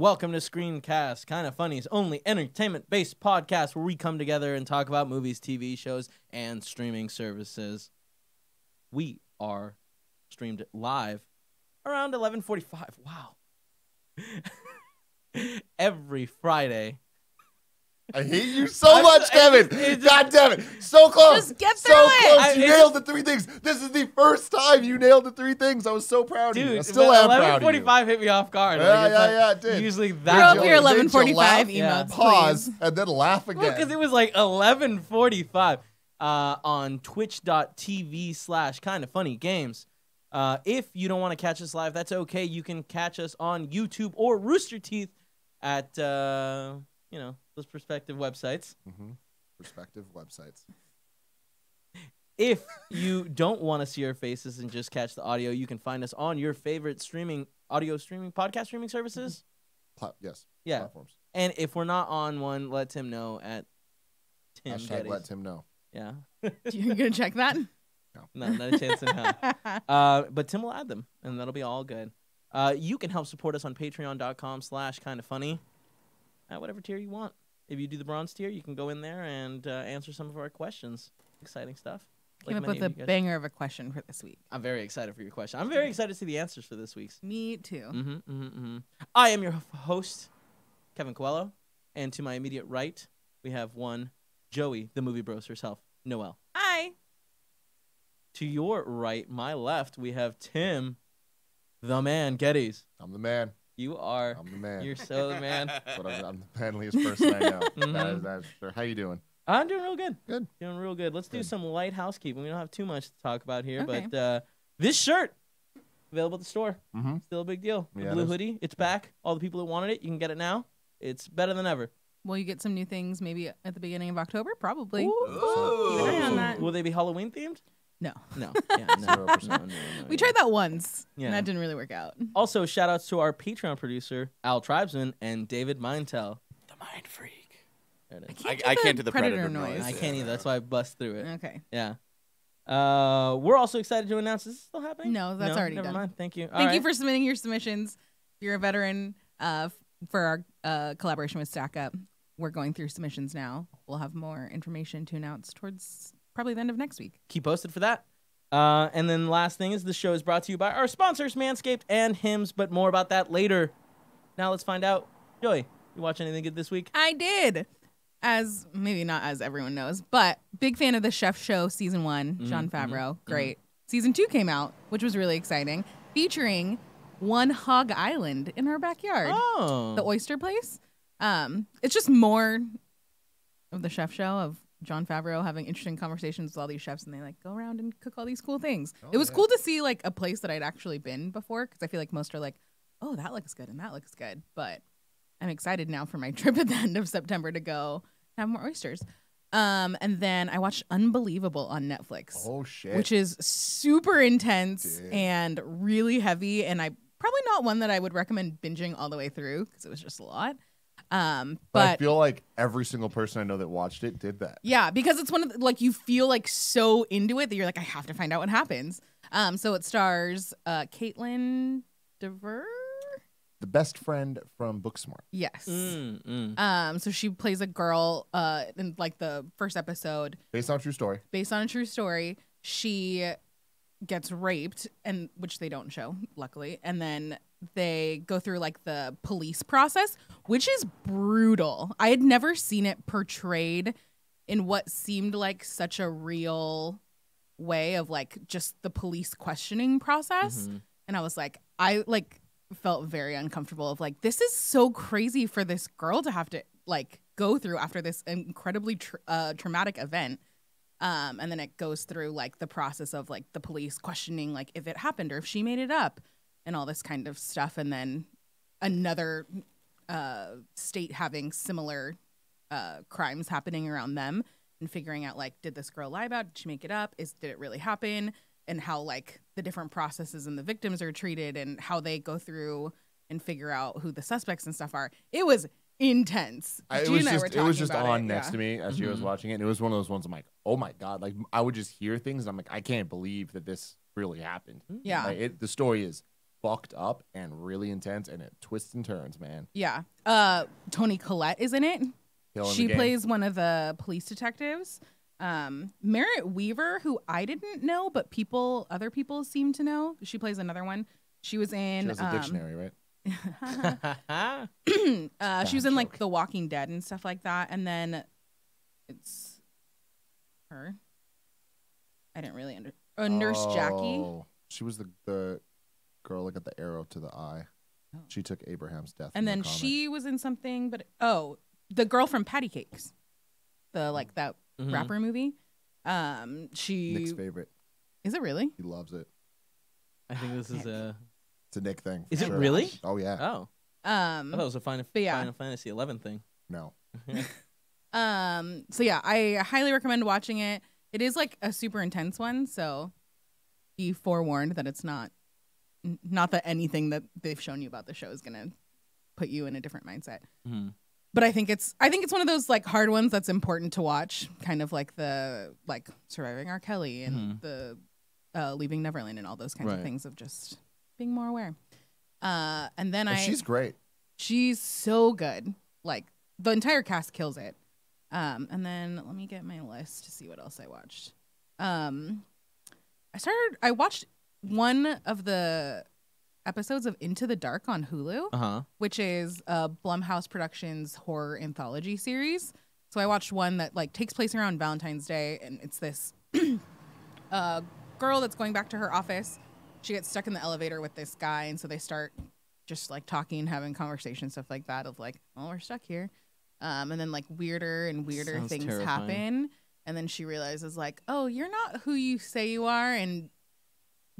Welcome to Screencast, Kind of Funny's only entertainment-based podcast where we come together and talk about movies, TV shows, and streaming services. We are streamed live around 11:45. Wow. Every Friday. I hate you so much, Kevin. God damn it. So close. Just get through so it. close. You nailed the three things. This is the first time you nailed the three things. I was so proud of you. I still am proud of you. 11:45 hit me off guard. Yeah, it did. Usually Throw that. up your Made you 11:45 laugh, emotes, Pause, please. and then laugh again. Because it was like 11:45 on twitch.tv/kindoffunnygames. If you don't want to catch us live, that's okay. You can catch us on YouTube or Rooster Teeth at, those respective websites. Mm-hmm. Respective websites. If you don't want to see our faces and just catch the audio, you can find us on your favorite podcast streaming services. Yes. Yeah. Platforms. And if we're not on one, let Tim know at Tim Hashtag Geddes. let Tim know. Yeah. You're going to check that? No, not a chance in hell. But Tim will add them, and that'll be all good. You can help support us on patreon.com/kindoffunny at whatever tier you want. If you do the bronze tier, you can go in there and answer some of our questions. Exciting stuff. Came up with a banger of a question for this week. I'm very excited for your question. I'm very excited to see the answers for this week's. Me too. I am your host, Kevin Coelho, and to my immediate right, we have one Joey, the movie bros herself, Noelle. Hi. To your right, my left, we have Tim, the man, Geddes. I'm the man. You are. I'm the man. You're so the man. But I'm the manliest person I know. Mhm. That is sure. How you doing? I'm doing real good. Good. Doing real good. Let's do Good. some light housekeeping. We don't have too much to talk about here, Okay. but this shirt, available at the store. Mm-hmm. Still a big deal. The Yeah, it blue is. hoodie, it's back. All the people that wanted it, you can get it now. It's better than ever. Will you get some new things maybe at the beginning of October? Probably. Ooh. Keep an eye on that. Will they be Halloween themed? No. No. Yeah, no. 0%. No. We tried that once, Yeah. and that didn't really work out. Also, shout outs to our Patreon producer, Al Tribesman, and David Mintel. The mind freak. There it is. I can't do the predator noise. noise. I can't either. That's why I bust through it. Okay. Yeah. We're also excited to announce. Is this still happening? No, that's already Never done. mind. Thank you. Thank you for submitting your submissions. If you're a veteran for our collaboration with Stack Up. We're going through submissions now. We'll have more information to announce towards probably the end of next week. Keep posted for that. And then last thing is the show is brought to you by our sponsors, Manscaped and Hims, but more about that later. Now let's find out. Joey, you watch anything good this week? I did. As maybe not as everyone knows, but big fan of the Chef Show season 1, Jon Favreau. Great. Season 2 came out, which was really exciting, featuring One Hog Island in our backyard. Oh. The oyster place. It's just more of the Chef Show of Jon Favreau having interesting conversations with all these chefs, and they like go around and cook all these cool things. It was cool to see like a place that I'd actually been before, because I feel like most are like, oh, that looks good and that looks good. But I'm excited now for my trip at the end of September to go have more oysters. And then I watched Unbelievable on Netflix. Oh shit. Which is super intense Dude. and really heavy, and I probably not one that I would recommend binging all the way through because it was just a lot. But I But feel like every single person I know that watched it did that. yeah, because it's one of the, like, you feel like so into it that you're like, I have to find out what happens. So it stars Caitlin Dever. The best friend from Booksmart. Yes. Mm. So she plays a girl in like the first episode. Based on a true story. Based on a true story, she gets raped, and which they don't show, luckily. And then they go through like the police process, which is brutal. I had never seen it portrayed in what seemed like such a real way of like just the police questioning process. And I was like, I like felt very uncomfortable of like, this is so crazy for this girl to have to like go through after this incredibly traumatic event. And then it goes through like the process of like the police questioning like if it happened or if she made it up and all this kind of stuff. And then another state having similar crimes happening around them and figuring out like, did this girl lie about it? Did she make it up? Did it really happen? And how like the different processes and the victims are treated and how they go through and figure out who the suspects and stuff are. It was intense. It Gina was and I were just, it was talking just about on it, next yeah. to me as she was watching it. And it was one of those ones I'm like, oh my God. Like I would just hear things and I'm like, I can't believe that this really happened. Yeah. Like, the story is fucked up and really intense, and it twists and turns, man. Yeah. Toni Collette is in it. Killing She the game. plays one of the police detectives. Merritt Weaver, who I didn't know, but other people seem to know. She plays another one. She was in. She has a dictionary, right? She was in like The Walking Dead and stuff like that, and then it's her. I didn't really Nurse Jackie. Oh, she was the girl that got the arrow to the eye. Oh. She took Abraham's death. And in then the comic. she was in something, but the girl from Patty Cakes, that Mhm. rapper movie. She Nick's favorite. is it really? He loves it. I think this is a. It's a Nick thing. Is for it sure. really? Oh yeah. Oh, I thought it was a Final Fantasy 11 thing. No. So yeah, I highly recommend watching it. It is like a super intense one, so be forewarned that it's not that anything that they've shown you about the show is gonna put you in a different mindset. Mm-hmm. But I think it's one of those like hard ones that's important to watch, kind of like the Surviving R. Kelly and the Leaving Neverland and all those kinds of things of just being more aware. And then she's great. She's so good. Like the entire cast kills it. And then let me get my list to see what else I watched. I watched one of the episodes of Into the Dark on Hulu, which is Blumhouse Productions horror anthology series. So I watched one that like takes place around Valentine's Day, and it's this girl that's going back to her office. She gets stuck in the elevator with this guy, and so they start just like talking, having conversations, stuff like that of like, oh, we're stuck here. And then like weirder and weirder Sounds things terrifying. happen. And then she realizes like, oh, you're not who you say you are, and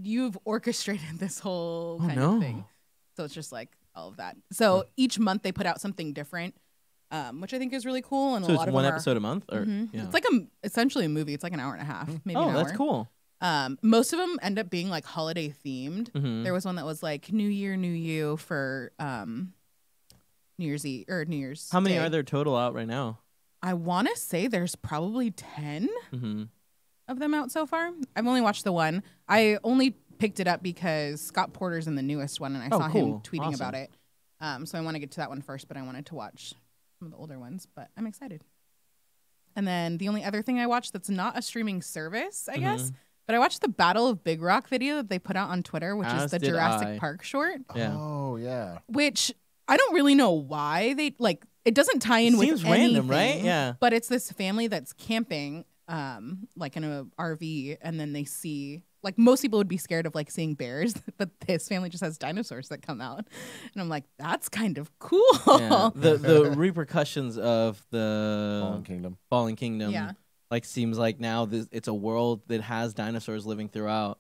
you've orchestrated this whole kind of thing. So it's just like all of that. So each month they put out something different, which I think is really cool. And So a it's lot of one them episode a month, or yeah. it's like essentially a movie. It's like an hour and a half, maybe an hour. That's cool. Most of them end up being like holiday themed. Mhm. There was one that was like New Year, New You for New Year's Eve or New Year's. How many Day. are there total out right now? I want to say there's probably 10 Mm-hmm. of them out so far. I've only watched the one. I only picked it up because Scott Porter's in the newest one, and I saw him tweeting about it. So I want to get to that one first, but I wanted to watch some of the older ones. But I'm excited. And then the only other thing I watched that's not a streaming service, I guess, but I watched the Battle of Big Rock video that they put out on Twitter, which is the Jurassic Park short. Yeah. Oh yeah. Which I don't really know why they like. It doesn't tie in with seems anything, random, right? Yeah. But it's this family that's camping, like in a RV, and then they see like most people would be scared of like seeing bears, but this family just has dinosaurs that come out, and I'm like, that's kind of cool. Yeah. The repercussions of the Fallen Kingdom. Yeah. like seems like now it's a world that has dinosaurs living throughout.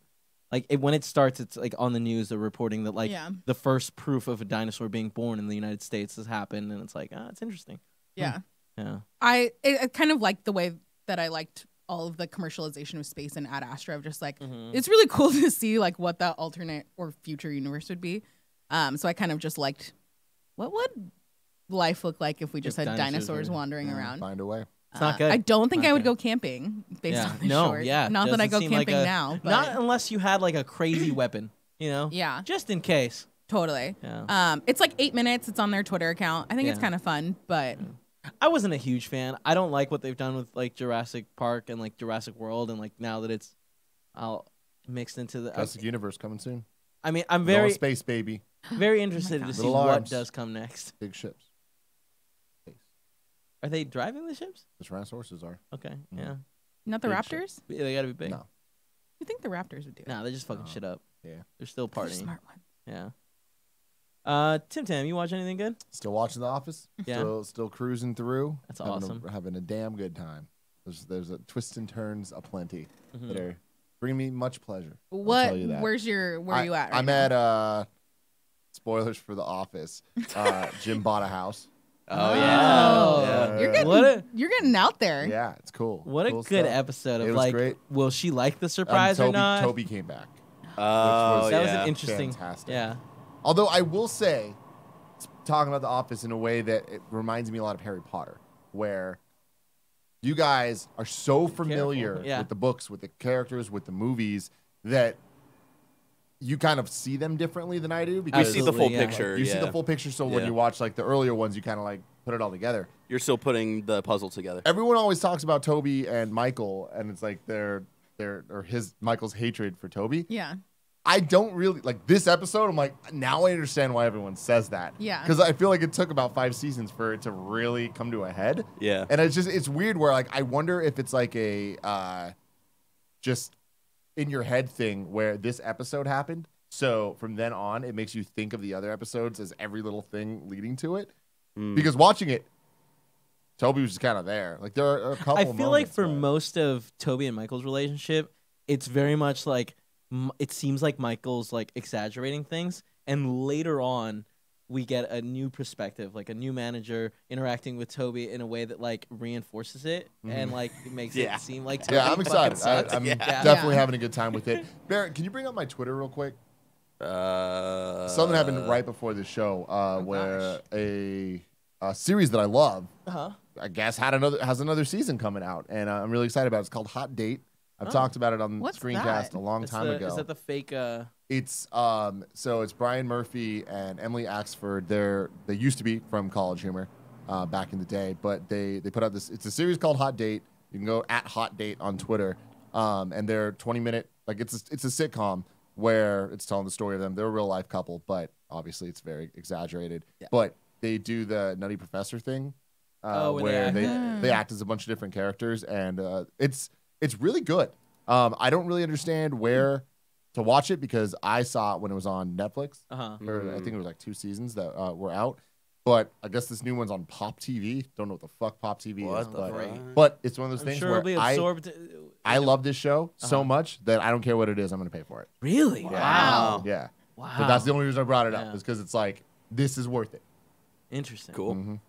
Like when it starts, it's like on the news they're reporting that like the first proof of a dinosaur being born in the United States has happened, and it's like, it's interesting. Yeah. Yeah. I kind of like the way that I liked all of the commercialization of space in Ad Astra of just like it's really cool to see like what that alternate or future universe would be. So I kind of just liked what would life look like if we just had dinosaurs wandering around. Find a way. It's not good. I don't think Not I would good. go camping based on this No, short. yeah. Not that I go Doesn't seem camping like now. But not unless you had like a crazy weapon, you know? Yeah. Just in case. Totally. Yeah. It's like 8 minutes. It's on their Twitter account. I think it's Yeah. kind of fun, but I wasn't a huge fan. I don't like what they've done with like Jurassic Park and like Jurassic World, and like now that it's all mixed into the Jurassic Universe coming soon. I mean, I'm Going very space baby. very interested to see Little what arms. does come next. Big ships. Are they driving the ships? The Tyrannosauruses are. Okay, yeah. not the Big Raptors. Yeah, they gotta be big. No. You think the Raptors would do it? Nah, they're just fucking No. shit up. Yeah. They're still They're partying. smart ones. Yeah. Tim Tam, you watch anything good? Still watching The Office. Yeah. Still cruising through. That's awesome. Having a damn good time. There's a twists and turns aplenty Mhm. that are bringing me much pleasure. I'll What? tell you that. Where are you at? Right I'm now? at spoilers for The Office. Jim bought a house. Oh yeah. You're getting What you're getting out there. Yeah, it's cool. What a Cool good stuff. episode It of was like, great. will she like the surprise Toby, or not? Toby came back. Oh, that was yeah. an interesting. Fantastic. Yeah. Although I will say, talking about The Office in a way that it reminds me a lot of Harry Potter, where you guys are so familiar Yeah. with the books, with the characters, with the movies, that you kind of see them differently than I do You because see the full Absolutely, yeah. picture. you see yeah. the full picture. So when Yeah. you watch like the earlier ones, you kind of like put it all together. You're still putting the puzzle together. Everyone always talks about Toby and Michael, and it's like Michael's hatred for Toby. Yeah. I don't really like this episode. I'm like, now I understand why everyone says that. Yeah. Because I feel like it took about 5 seasons for it to really come to a head. Yeah. And it's weird where like I wonder if it's like a just in your head thing where this episode happened. So from then on, it makes you think of the other episodes as every little thing leading to it. Because watching it, Toby was just kind of there. Like there are a couple. I feel like moments, for but- most of Toby and Michael's relationship, it's very much like it seems like Michael's like exaggerating things, and later on, we get a new perspective, like a new manager interacting with Toby in a way that like reinforces it and like it makes Yeah. it seem like Toby Yeah, I'm fucking excited. sucks. I'm Yeah. definitely Yeah. having a good time with it. Barrett, can you bring up my Twitter real quick? Something Uh, happened right before the show where gosh. a series that I love, Uh-huh. I guess, has another season coming out, and I'm really excited about it. It's called Hot Date. I've Oh. talked about it on What's Screencast that? a long time ago. Is that the fake? It's so it's Brian Murphy and Emily Axford. They used to be from College Humor back in the day, but they put out this. It's a series called Hot Date. You can go at Hot Date on Twitter, and they're 20-minute. Like it's a sitcom where it's telling the story of them. They're a real life couple, but obviously it's very exaggerated. Yeah. But they do the Nutty Professor thing, Oh, when where they they act as a bunch of different characters, and it's really good. I don't really understand where to watch it because I saw it when it was on Netflix. Uh-huh. Or I think it was like 2 seasons that were out. But I guess this new one's on Pop TV. Don't know what the fuck Pop TV What is, the but, fuck? but it's one of those I'm things sure where it'll be I absorbed. love this show so Uh-huh. much that I don't care what it is. I'm going to pay for it. Really? Yeah. Wow. Yeah. Wow. But that's the only reason I brought it up Yeah. is because it's like, this is worth it. Interesting. Cool. Mhm.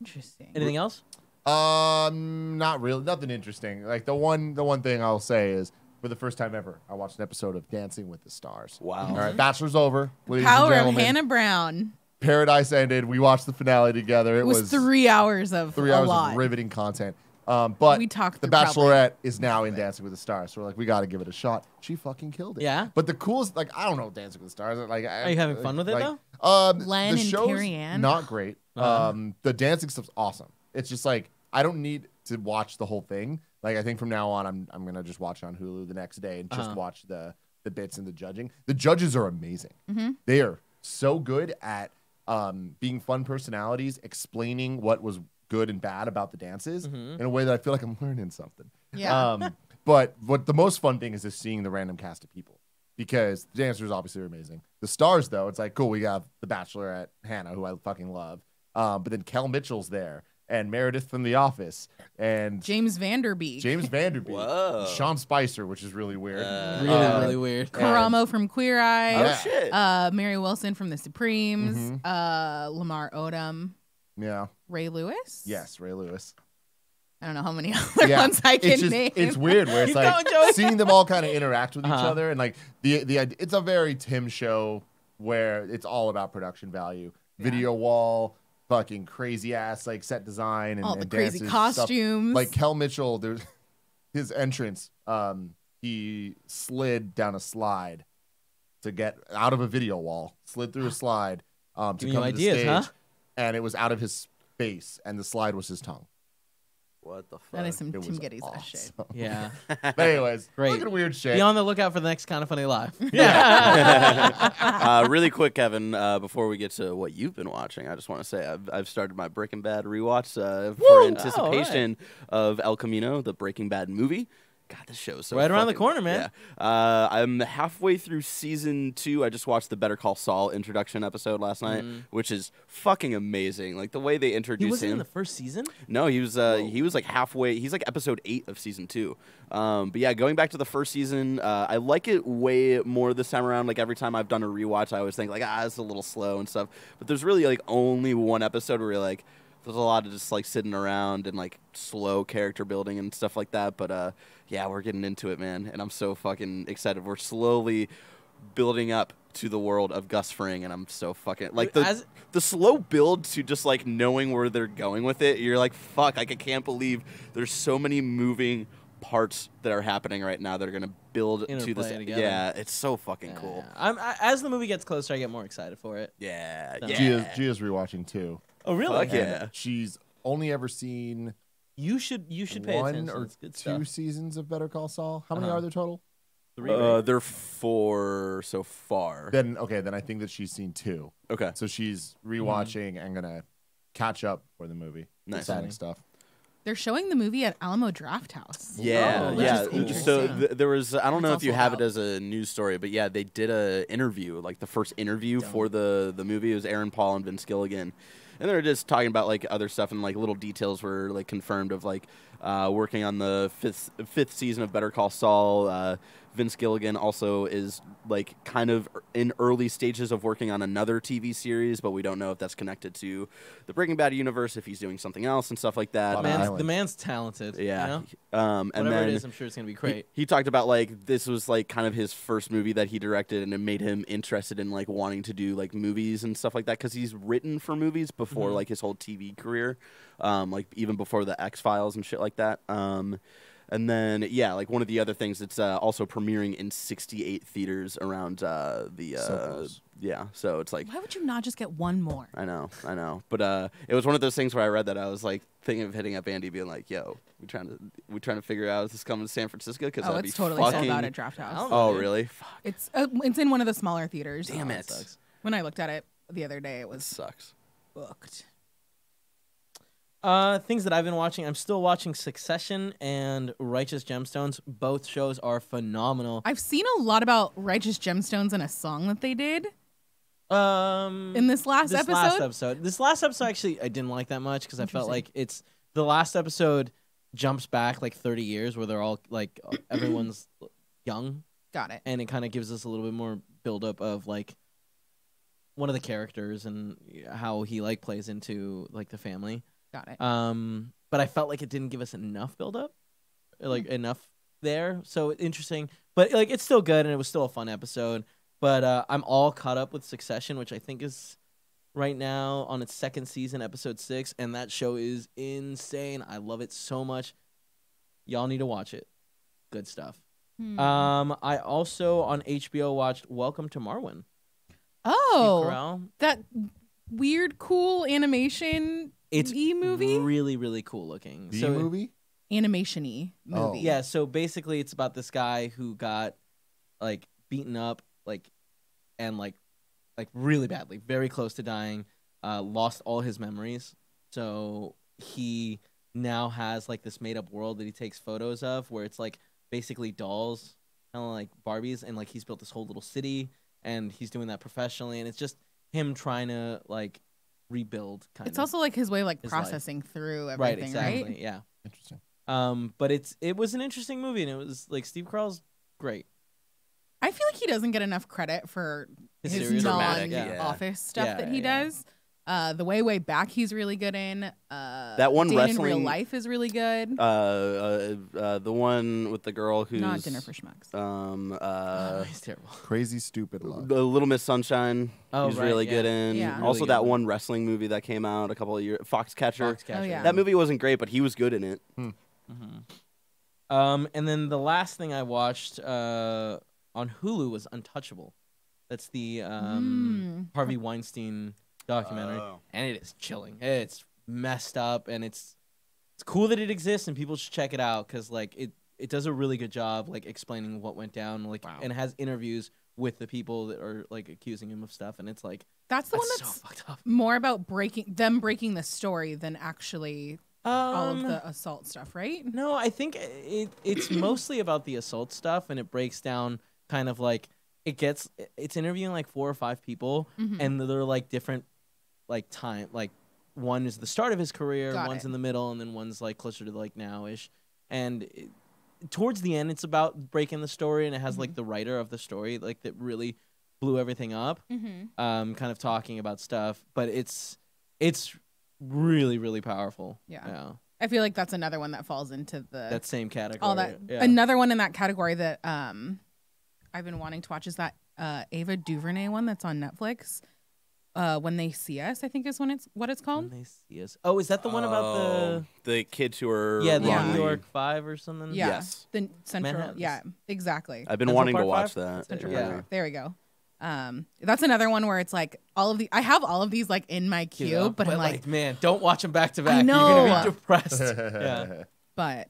Interesting. Anything else? Not really. Nothing interesting. Like the one thing I'll say is for the first time ever, I watched an episode of Dancing with the Stars. Wow. All right, Bachelor's over. Ladies and Power of gentlemen. Hannah Brown Paradise ended. We watched the finale together. It was 3 hours of 3 a hours lot. of riveting content. But We talked the through probably Bachelorette is now in Dancing with the Stars. So we're like, we got to give it a shot. She fucking killed it. Yeah? But the coolest, like, I don't know Dancing with the Stars. Like, Are you having fun with it, though? Len the and show's Carrie Ann? not great. Uh-huh. The dancing stuff's awesome. It's just like I don't need to watch the whole thing. Like I think from now on, I'm gonna just watch it on Hulu the next day and just Uh-huh. watch the bits and the judging. The judges are amazing. They are so good at being fun personalities, explaining what was good and bad about the dances in a way that I feel like I'm learning something. Yeah. But what the most fun thing is just seeing the random cast of people because the dancers obviously are amazing. The stars, though, it's like, cool, we got the Bachelorette, Hannah, who I fucking love. But then Kel Mitchell's there and Meredith from The Office and James Vanderbeek. James Vanderbeek, Whoa. Sean Spicer, which is really weird. Really weird. Karamo from Queer Eye. Yeah. Oh shit. Mary Wilson from The Supremes. Mm-hmm. Lamar Odom. Yeah. Ray Lewis. Yes, Ray Lewis. I don't know how many other Yeah. ones I can It's just, name. it's weird where it's Keep like going, Joey. seeing them all kind of interact with each Uh-huh. other and like the idea, it's a very Tim show where it's all about production value, video wall, fucking crazy ass like set design and All the and crazy dances, stuff. costumes. Like Kel Mitchell, there's his entrance. He slid down a slide to get out of a video wall, slid through a slide to Giving come you to ideas, the stage, huh? and it was out of his face, and the slide was his tongue. What the fuck? that is some It Tim was Geddes ass shit. awesome. Yeah. But anyways, Great. look at weird shit. Be on the lookout for the next Kind of Funny Live. Really quick, Kevin, before we get to what you've been watching, I just want to say I've started my Breaking Bad rewatch for anticipation of El Camino, the Breaking Bad movie. God, this show is so Right around the fucking- corner, man. Yeah. I'm halfway through season 2. I just watched the Better Call Saul introduction episode last night, which is fucking amazing. Like the way they He introduce wasn't him. in the first season? No, he was like halfway. He's like episode 8 of season 2. But yeah, going back to the first season, I like it way more this time around. Like every time I've done a rewatch, I always think like, it's a little slow and stuff. But there's really like only one episode where you're like, there's a lot of just like sitting around and like slow character building and stuff like that. But yeah, we're getting into it, man, and I'm so fucking excited. We're slowly building up to the world of Gus Fring, and I'm so fucking like the slow build to just like knowing where they're going with it. You're like, fuck, like I can't believe there's so many moving parts that are happening right now that are gonna build to Interplay this. together. Yeah, it's so fucking cool. As the movie gets closer, I get more excited for it. Yeah, So- yeah. Gia's rewatching too. Oh, really? Fuck And yeah. she's only ever seen You should pay one attention. or It's good two stuff. seasons of Better Call Saul. How many Uh-huh. are there total? 3, right? They're 4 so far. Then I think that she's seen 2. Okay. So she's rewatching and gonna catch up for the movie. Nice. Exciting stuff. They're showing the movie at Alamo Draft House. Yeah, Oh, which yeah. is interesting. So there was, I don't know What's if you also have it out. as a news story, but yeah, they did a interview, like the first interview for the movie. It was Aaron Paul and Vince Gilligan, and they were just talking about like other stuff, and like little details were like confirmed of like working on the fifth season of Better Call Saul. Vince Gilligan also is like kind of in early stages of working on another TV series, but we don't know if that's connected to the Breaking Bad universe, if he's doing something else and stuff like that. Lot of The Island. man's talented. Yeah. You know? And Whatever then it is, I'm sure it's gonna be great. he talked about like this was like kind of his first movie that he directed, and it made him interested in like wanting to do like movies and stuff like that because he's written for movies before like his whole TV career, like even before the X-Files and shit like that. And then yeah, like one of the other things, it's also premiering in 68 theaters around So close. yeah. So it's like Why would you not just get one more? I know. But it was one of those things where I read that I was like thinking of hitting up Andy, being like, "Yo, we trying to figure out if this coming to San Francisco because Oh, that'd it's be totally fucking." sold out at Draft I House. don't know, Oh dude. really? Fuck, It's in one of the smaller theaters. damn that it. sucks. When I looked at it the other day, it That was sucks. booked. Things that I've been watching. I'm still watching Succession and Righteous Gemstones. Both shows are phenomenal. I've seen a lot about Righteous Gemstones in a song that they did in this last episode. This last episode, actually, I didn't like that much because I felt Interesting. like it's the last episode jumps back like 30 years where they're all like everyone's young, Got it. and it kind of gives us a little bit more buildup of like one of the characters and how he like plays into like the family. Got it. But I felt like it didn't give us enough buildup, like enough there. So interesting, but like it's still good and it was still a fun episode. But I'm all caught up with Succession, which I think is right now on its second season, episode 6, and that show is insane. I love it so much. Y'all need to watch it. Good stuff. Hmm. I also on HBO watched Welcome to Marwen. Steve Oh, Carell. that weird, cool animation It's movie? really, really cool looking. B So movie? Animation-y Oh. movie. yeah, so basically it's about this guy who got like beaten up and really badly, very close to dying, lost all his memories. So he now has like this made up world that he takes photos of where it's like basically dolls, kind of like Barbies, and like he's built this whole little city and he's doing that professionally, and it's just him trying to like rebuild kind It's of. also like his way of like his life. processing through right, everything, exactly, right? yeah. Interesting. But it was an interesting movie, and it was like Steve Carell's great. I feel like he doesn't get enough credit for His his serious dramatic, non-office stuff Yeah, that he yeah. does. The way back he's really good in. That one Dan in Real wrestling- Life is really good. The one with the girl who's Not Dinner for Schmucks. He's terrible. Crazy Stupid Love. the Little Miss Sunshine. Oh, he's right, really yeah. good in. Yeah. Really Also, good that one. one wrestling movie that came out a couple of years, Foxcatcher. Foxcatcher. Oh, yeah. That movie wasn't great, but he was good in it. And then the last thing I watched on Hulu was Untouchable. That's the Harvey Weinstein documentary, and it is chilling. It's messed up, and it's cool that it exists, and people should check it out because like it does a really good job like explaining what went down, like and it has interviews with the people that are like accusing him of stuff, and it's like That's the one that's that's so fucked up. more about breaking the story than actually all of the assault stuff, right? No, I think it's mostly about the assault stuff, and it breaks down kind of like it's interviewing like 4 or 5 people, and they're like different like time. Like one is the start of his career, Got one's it. in the middle, and then one's like closer to like nowish. And towards the end, it's about breaking the story, and it has like the writer of the story like that really blew everything up, kind of talking about stuff. But it's really really powerful. Yeah. I feel like that's another one that falls into the That same category. all that. Yeah. Another one in that category that I've been wanting to watch is that Ava DuVernay one that's on Netflix. When They See Us, I think is what it's called. When they see us. Oh, is that the one about the kids who are the New wrongly- York Five or something? Yeah. Yes. The Central. Manhattan. Yeah, exactly. I've been Central wanting to Park watch 5? that. Central Yeah. Park. There we go. That's another one where it's like I have all of these like in my queue, You know? but I'm like, man, don't watch them back to back. You're know. gonna be depressed. yeah, but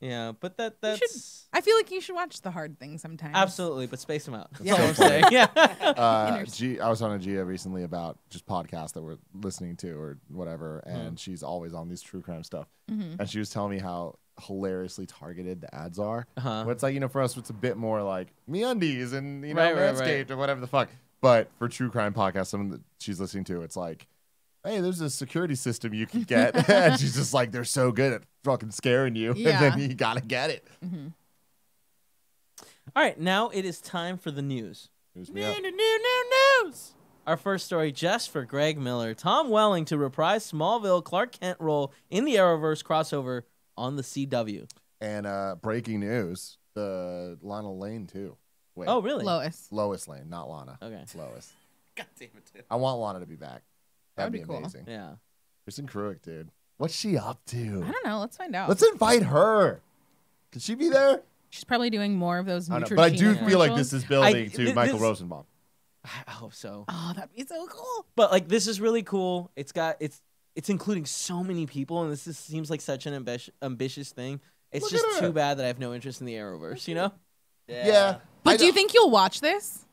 yeah, but that's I feel like you should watch the hard things sometimes. absolutely. But space them out. That's Yeah. all I'm saying. Yeah. I was on a Gia recently about just podcasts that we're listening to or whatever, and she's always on these true crime stuff. And she was telling me how hilariously targeted the ads are. Uh-huh. But it's like, for us, it's a bit more like MeUndies and, Right, right, Manscaped right. or whatever the fuck. But for true crime podcasts, some that she's listening to, it's like, hey, there's a security system you can get. And she's just like, they're so good at fucking scaring you. Yeah. And then you got to get it. All right, now it is time for the news. News me up. News. Our first story, just for Greg Miller. Tom Welling to reprise Smallville Clark Kent role in the Arrowverse crossover on the CW. And breaking news, the Lana Lane, too. Wait, Oh, really? Lois. Lois Lane, not Lana. Okay. It's Lois. God damn it. I want Lana to be back. That'd That'd be be cool. amazing. Yeah. Kristen Cruick, dude. What's she up to? I don't know. Let's find out. Let's invite her. Can she be there? She's probably doing more of those I don't Neutrogena know. But I do feel like commercials. this is building to this- Michael Rosenbaum. I hope so. Oh, that'd be so cool. But like, this is really cool. It's including so many people, and this seems like such an ambitious thing. It's Look just at her. too bad that I have no interest in the Arrowverse. You know? Yeah. But do you think you'll watch this?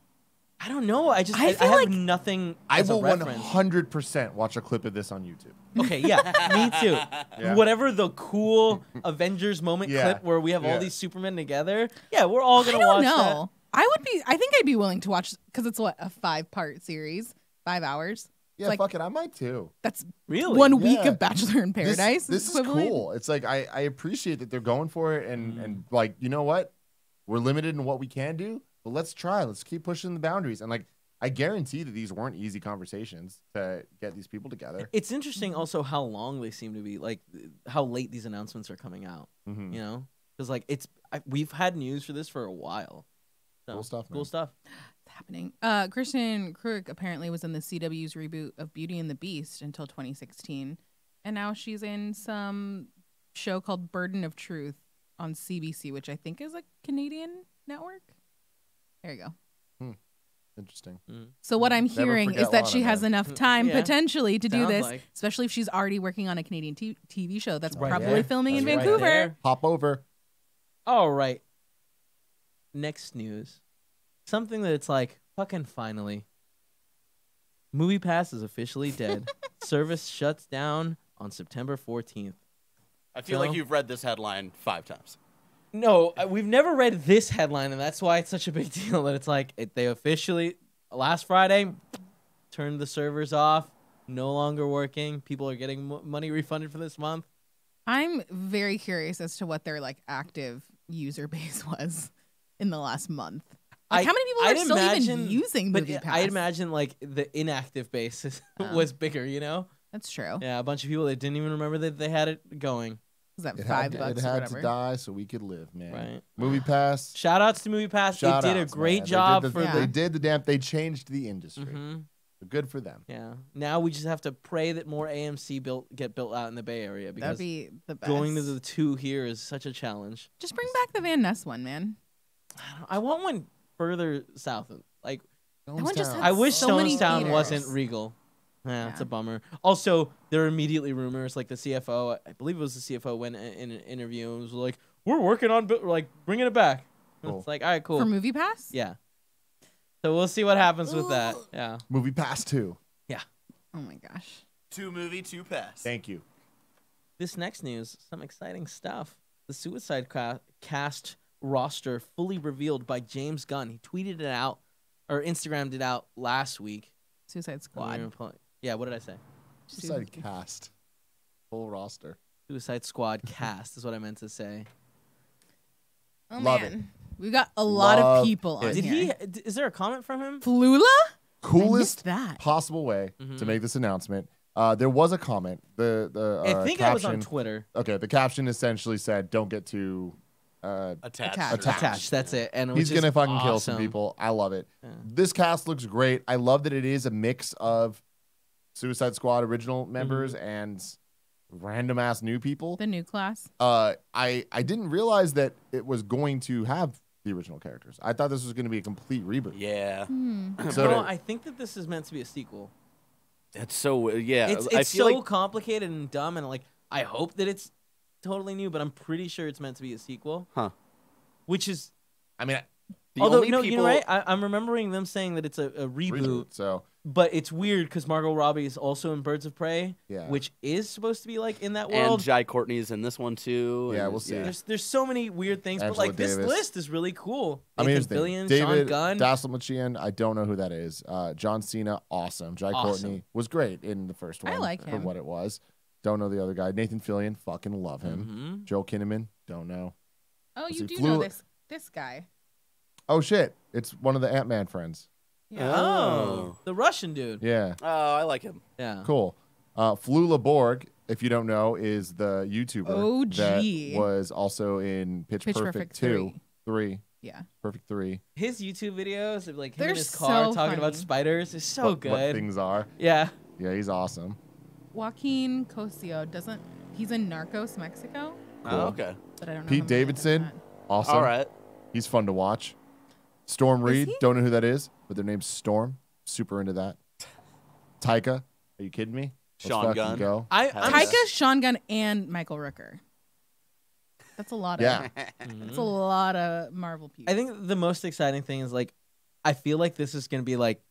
I don't know. I feel have like- nothing. I as a will reference. 100% watch a clip of this on YouTube. Okay, yeah, me too. Yeah. Whatever the cool Avengers moment Yeah, clip where we have all yeah. these Supermen together. Yeah, we're all I gonna don't watch know. I think I'd be willing to watch because it's what, a 5-part series, 5 hours. Yeah, like- fuck it. I might too. That's that. Really? 1 week Yeah. of Bachelor in Paradise. This is equivalent. cool. It's like I appreciate that they're going for it and like, you know what? We're limited in what we can do, but let's try. Let's keep pushing the boundaries. And like, I guarantee that these weren't easy conversations to get these people together. It's interesting also how long they seem to be, like how late these announcements are coming out. Mhm. You know, because like we've had news for this for a while. So, Cool stuff, Cool man. stuff. It's happening. Kristen Cruick apparently was in the CW's reboot of Beauty and the Beast until 2016, and now she's in some show called Burden of Truth on CBC, which I think is a Canadian network. There you go. Interesting. So what I'm Never hearing forget is that she Lana, has man. enough time Yeah. potentially to do Sounds this, like. especially if she's already working on a Canadian TV show that's Right probably there. filming in That's right Vancouver. there. Hop over. All right. Next news. Something that it's like, fucking finally. Movie Pass is officially dead. Service shuts down on September 14th. I feel So- like you've read this headline 5 times. No, we've never read this headline, and that's why it's such a big deal that it's like they officially, last Friday, turned the servers off, no longer working. People are getting money refunded for this month. I'm very curious as to what their like active user base was in the last month. Like, how many people are still even using but Movie Pass? I'd imagine like the inactive base was bigger, you know? That's true. Yeah, a bunch of people that didn't even remember that they had it going. Is that It $5 had, or it had whatever? to die so we could live, man. Right. Movie Pass. Shout outs to Movie Pass. They did a Shout-outs, great man. job They did for Yeah. They did the damn. They changed the industry. Mhm. Good for them. Yeah. Now we just have to pray that more AMC get built out in the Bay Area because That'd be the best. going to the 2 here is such a challenge. Just bring back the Van Ness one, man. I want one further south. Like one just Stonestown. had I wish so many Stonestown theaters. wasn't Regal. Yeah, it's Yeah. a bummer. Also, there are immediately rumors like the CFO, I believe it was the CFO, went in an interview and was like, "We're working on like bringing it back." Cool. It's like, all right, cool. For Movie Pass? Yeah. So we'll see what happens with that. Yeah. Movie Pass 2. Oh my gosh. 2 movie, 2 pass. Thank you. This next news, some exciting stuff. The Suicide Cast roster fully revealed by James Gunn. He tweeted it out or Instagrammed it out last week. Suicide when we Squad. were yeah, what did I say? Suicide Cast. Full roster. Suicide Squad cast is what I meant to say. Oh Love man. We got a lot Love of people on it. Did here. he? Is there a comment from him? Flula? Coolest that. possible way Mhm. to make this announcement. There was a comment. The I think caption, I was on Twitter. Okay, the caption essentially said, "Don't get too Attached. Attached. That's it. And He's which is gonna fucking kill some awesome. people. I love it. Yeah. This cast looks great. I love that it is a mix of Suicide Squad original members and random ass new people. The new class. I didn't realize that it was going to have the original characters. I thought this was going to be a complete reboot. Yeah. So No, to- I think that this is meant to be a sequel. That's so yeah. It's I feel so like complicated and dumb, and like I hope that it's totally new, but I'm pretty sure it's meant to be a sequel. Huh. Which is, I mean, the although only no, people, you know, right? I'm remembering them saying that it's a reboot, so but it's weird because Margot Robbie is also in Birds of Prey, Yeah. which is supposed to be like in that and world. Jai Courtney's in this one too. Yeah, and- we'll see. There's so many weird things, but Angela like this Davis. list is really cool. I mean, Nathan here's the Fillion, thing. Sean David Gunn. Dasselmachian, I don't know who that is. John Cena, awesome. Jai Awesome. Courtney was great in the first I one like for him. what it was. Don't know the other guy. Nathan Fillion, fucking love him. Mhm. Joe Kinnaman, don't know. Oh, Let's you see, do know Flu- this guy. Oh shit, it's one of the Ant-Man friends. Yeah. Oh, the Russian dude. Yeah, Oh, I like him. Yeah. cool. Flula Borg, if you don't know, is the YouTuber OG. that was also in Pitch Perfect 2. 3. Yeah. Perfect 3. His YouTube videos of like him They're in his car so talking about funny. spiders is so What good. things are. Yeah. Yeah, he's awesome. Joaquin Cosio he's in Narcos Mexico, Cool. Oh, okay. but I don't know. Pete him really other than Davidson, that. awesome. All right. He's fun to watch. Storm Reed, he? don't know who that is, but their name's Storm. Super into that. Taika, are you kidding me? Let's Sean fucking Gunn. Go. I'm Taika, Sean Gunn, and Michael Rooker. That's a lot of Yeah. That's a lot of Marvel people. I think the most exciting thing is like, I feel like this is gonna be like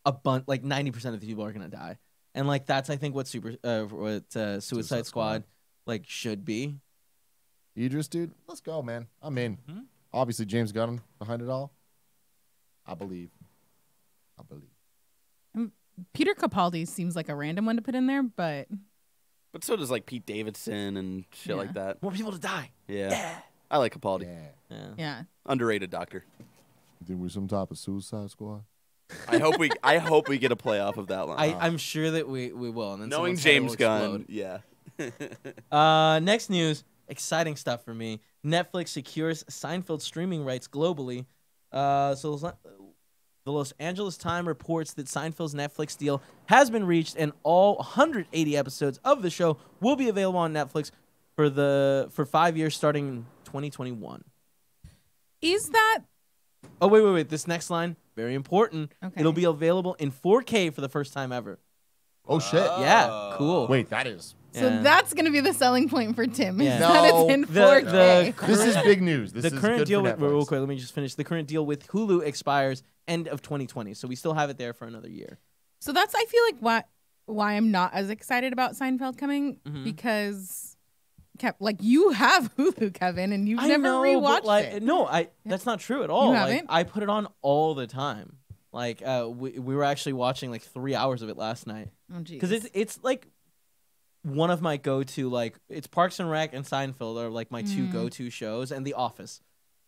a bunch, like 90% of the people are gonna die, and like that's I think what Suicide Squad. Squad like should be. Idris, dude, let's go, man. I'm in. Mhm. Obviously, James Gunn behind it all. I believe. Peter Capaldi seems like a random one to put in there, but But so does like Pete Davidson and shit Yeah. like that. More people to die. Yeah. I like Capaldi. Yeah. Yeah. yeah. Underrated doctor. Think we're some type of Suicide Squad? I hope we get a playoff of that line. I'm sure that we will. And then Knowing someone's head James will Gunn, explode. yeah. Next news, exciting stuff for me. Netflix secures Seinfeld streaming rights globally. The Los Angeles Times reports that Seinfeld's Netflix deal has been reached, and all 180 episodes of the show will be available on Netflix for 5 years, starting in 2021. Is that Oh wait! This next line, very important. Okay. It'll be available in 4K for the first time ever. Oh, shit. Yeah, cool. Wait, that is. so? Yeah. That's gonna be the selling point for Tim. Is Yeah. that No, it's in the- 4K. This is big news. This The is current good deal for with Netflix. real quick, let me just finish. The current deal with Hulu expires end of 2020, so we still have it there for another year. So that's I feel like why I'm not as excited about Seinfeld coming Mhm. because like you have Hulu, Kevin, and you've never rewatched but like, it. No, that's not true at all. Like, haven't? I put it on all the time. Like we were actually watching like 3 hours of it last night Oh, geez. because it's like one of my go-to, like it's Parks and Rec and Seinfeld are like my two go-to shows, and The Office,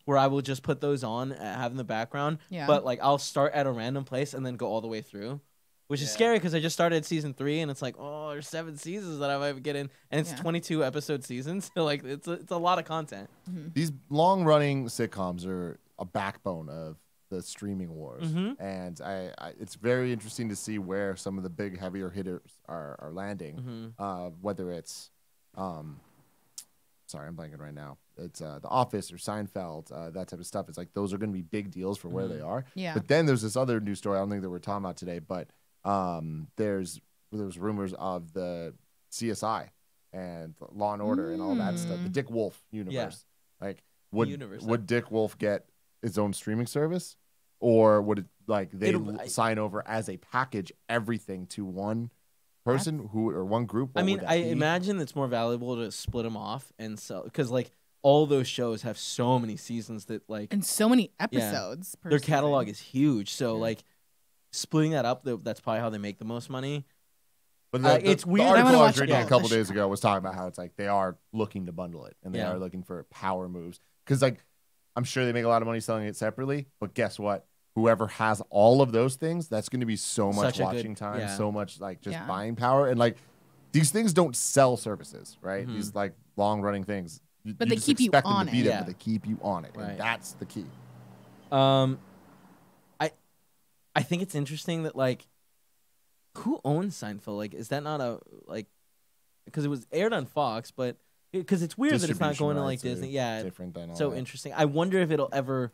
where I will just put those on, have in the background. Yeah. But like I'll start at a random place and then go all the way through, which is scary because I just started season 3 and it's like, oh, there's 7 seasons that I might get in, and it's Yeah. 22 episode seasons. So like it's a lot of content. These long-running sitcoms are a backbone of the streaming wars, Mhm. and I it's very interesting to see where some of the big, heavier hitters are landing. Whether it's, sorry, I'm blanking right now. It's The Office or Seinfeld, that type of stuff. It's like those are going to be big deals for where they are. Yeah. But then there's this other news story. I don't think that we're talking about today, but there's rumors of the CSI and Law and Order and all that stuff. The Dick Wolf universe. Like Universe, would Dick Wolf get its own streaming service, or would it like they It'll- sign over as a package everything to one person or one group? I What mean, would that I be? imagine it's more valuable to split them off and sell, because like all those shows have so many seasons that like and so many episodes. Per their season. catalog is huge. So like splitting that up, that's probably how they make the most money. But it's weird. The I article wanna I was watch reading all a the couple show. days ago was talking about how it's like they are looking to bundle it and they Yeah. are looking for power moves because like I'm sure they make a lot of money selling it separately. But guess what? Whoever has all of those things, that's going to be so much Such a good- watching time, yeah. so much like just Yeah. buying power, and like these things don't sell services, right? Mhm. These like long running things. But they just keep you expect them on to be it. there, Yeah. but they keep you on it, Right. and that's the key. I think it's interesting that like, who owns Seinfeld? Like, is that not a like? Because it was aired on Fox, but because it's weird that it's not Distribution going to like rights are Disney. Yeah, different than all so that. interesting. I wonder if it'll ever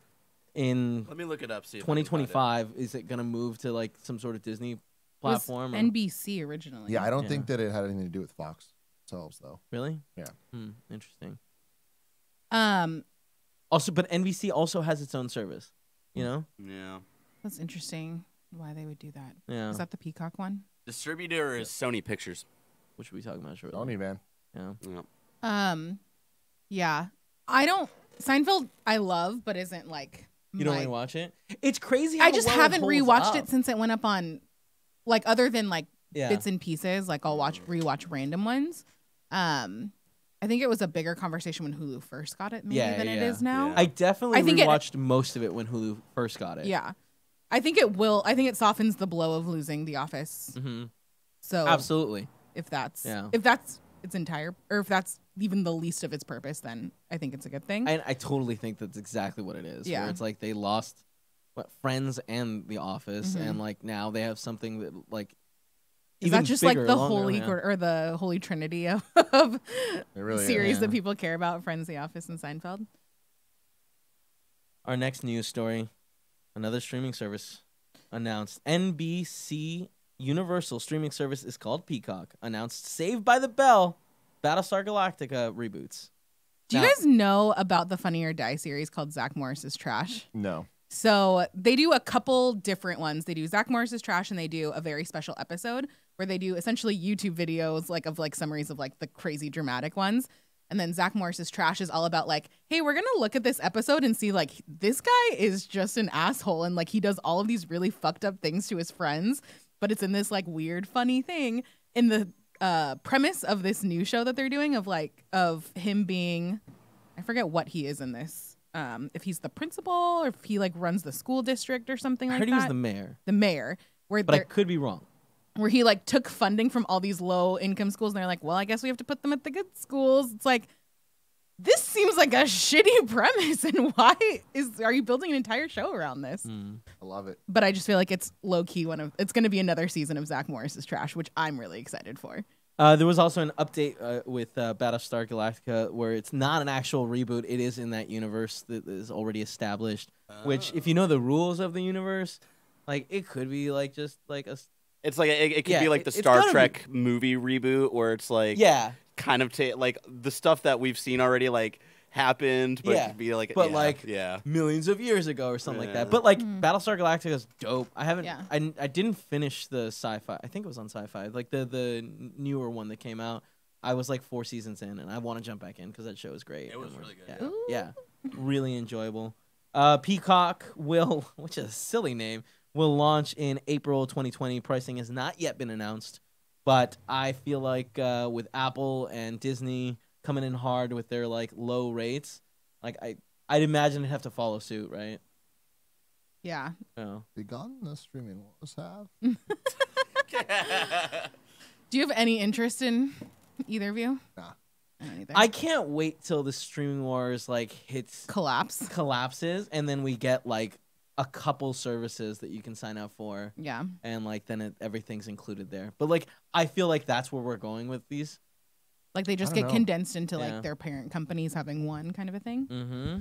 in Let me look it up. See if I can find it. 2025 is it going to move to like some sort of Disney platform? or- NBC originally. Yeah, I don't Yeah. think that it had anything to do with Fox themselves, though. Really? Yeah. Interesting. Um, Also, but NBC also has its own service. You know? Yeah. that's interesting. Why they would do that? Yeah. Is that the Peacock one? Distributor is Sony Pictures. Which we talking about shortly. Sony, man. Yeah. Yeah. Yeah. I don't. Seinfeld, I love, but isn't like. You don't my- really watch it? It's crazy. How I just well haven't holds rewatched up. it since it went up on, like, other than like Yeah. bits and pieces. Like I'll rewatch random ones. I think it was a bigger conversation when Hulu first got it, maybe Yeah, than it yeah. is now. Yeah. I definitely I think it- rewatched most of it when Hulu first got it. Yeah. I think it will. I think it softens the blow of losing The Office. Hmm. So Absolutely. if that's Yeah. its entire, or if that's even the least of its purpose, then I think it's a good thing. I totally think that's exactly what it is. Yeah. Where it's like they lost Friends and The Office, Mhm. and like now they have something that like Is even that just like bigger, the longer, holy yeah. or the holy trinity of It really is. series Yeah. that people care about? Friends, The Office, and Seinfeld. Our next news story, another streaming service announced. NBC Universal streaming service is called Peacock. Announced Saved by the Bell, Battlestar Galactica reboots. Do you Now- guys know about the Funny or Die series called Zach Morris's Trash? No. So they do a couple different ones. They do Zach Morris's Trash, and they do a very special episode where they do essentially YouTube videos like of like summaries of like the crazy dramatic ones. And then Zach Morris's Trash is all about like, hey, we're gonna look at this episode and see like this guy is just an asshole, and like he does all of these really fucked up things to his friends, but it's in this like weird funny thing. In the premise of this new show that they're doing of him being, I forget what he is in this. If he's the principal or if he like runs the school district or something I like heard that. he was the mayor, the mayor, where but I they're- could be wrong. where he like took funding from all these low income schools, and they're like, well, I guess we have to put them at the good schools. It's like, this seems like a shitty premise, and why are you building an entire show around this? I love it. But I just feel like it's low key it's going to be another season of Zach Morris's Trash, which I'm really excited for. There was also an update with Battlestar Galactica where it's not an actual reboot. It is in that universe that is already established. Which, if you know the rules of the universe, like it could be like just like a It's like it could Yeah, be like the it's Star gotta be- Trek movie reboot where it's like kind of like the stuff that we've seen already like happened, but it Yeah, could be like but yeah, like yeah. millions of years ago or something like Yeah. that. But like Battlestar Galactica is dope. I haven't. Yeah. I didn't finish the sci-fi. I think it was on sci-fi, like the newer one that came out. I was like 4 seasons in, and I want to jump back in because that show is great. It was And really good. Yeah, Ooh. yeah, really enjoyable. Peacock will, which is a silly name, will launch in April 2020. Pricing has not yet been announced, but I feel like with Apple and Disney coming in hard with their like low rates, like I'd imagine it'd have to follow suit, right? Yeah. Oh. Begun the streaming wars have. Do you have any interest in either of you? Nah. I don't either. I can't wait till the streaming wars like collapses, and then we get like a couple services that you can sign up for, Yeah. and like then everything's included there. But like I feel like that's where we're going with these. Like they just I don't get know. condensed into Yeah. like their parent companies having one kind of a thing. Mm-hmm.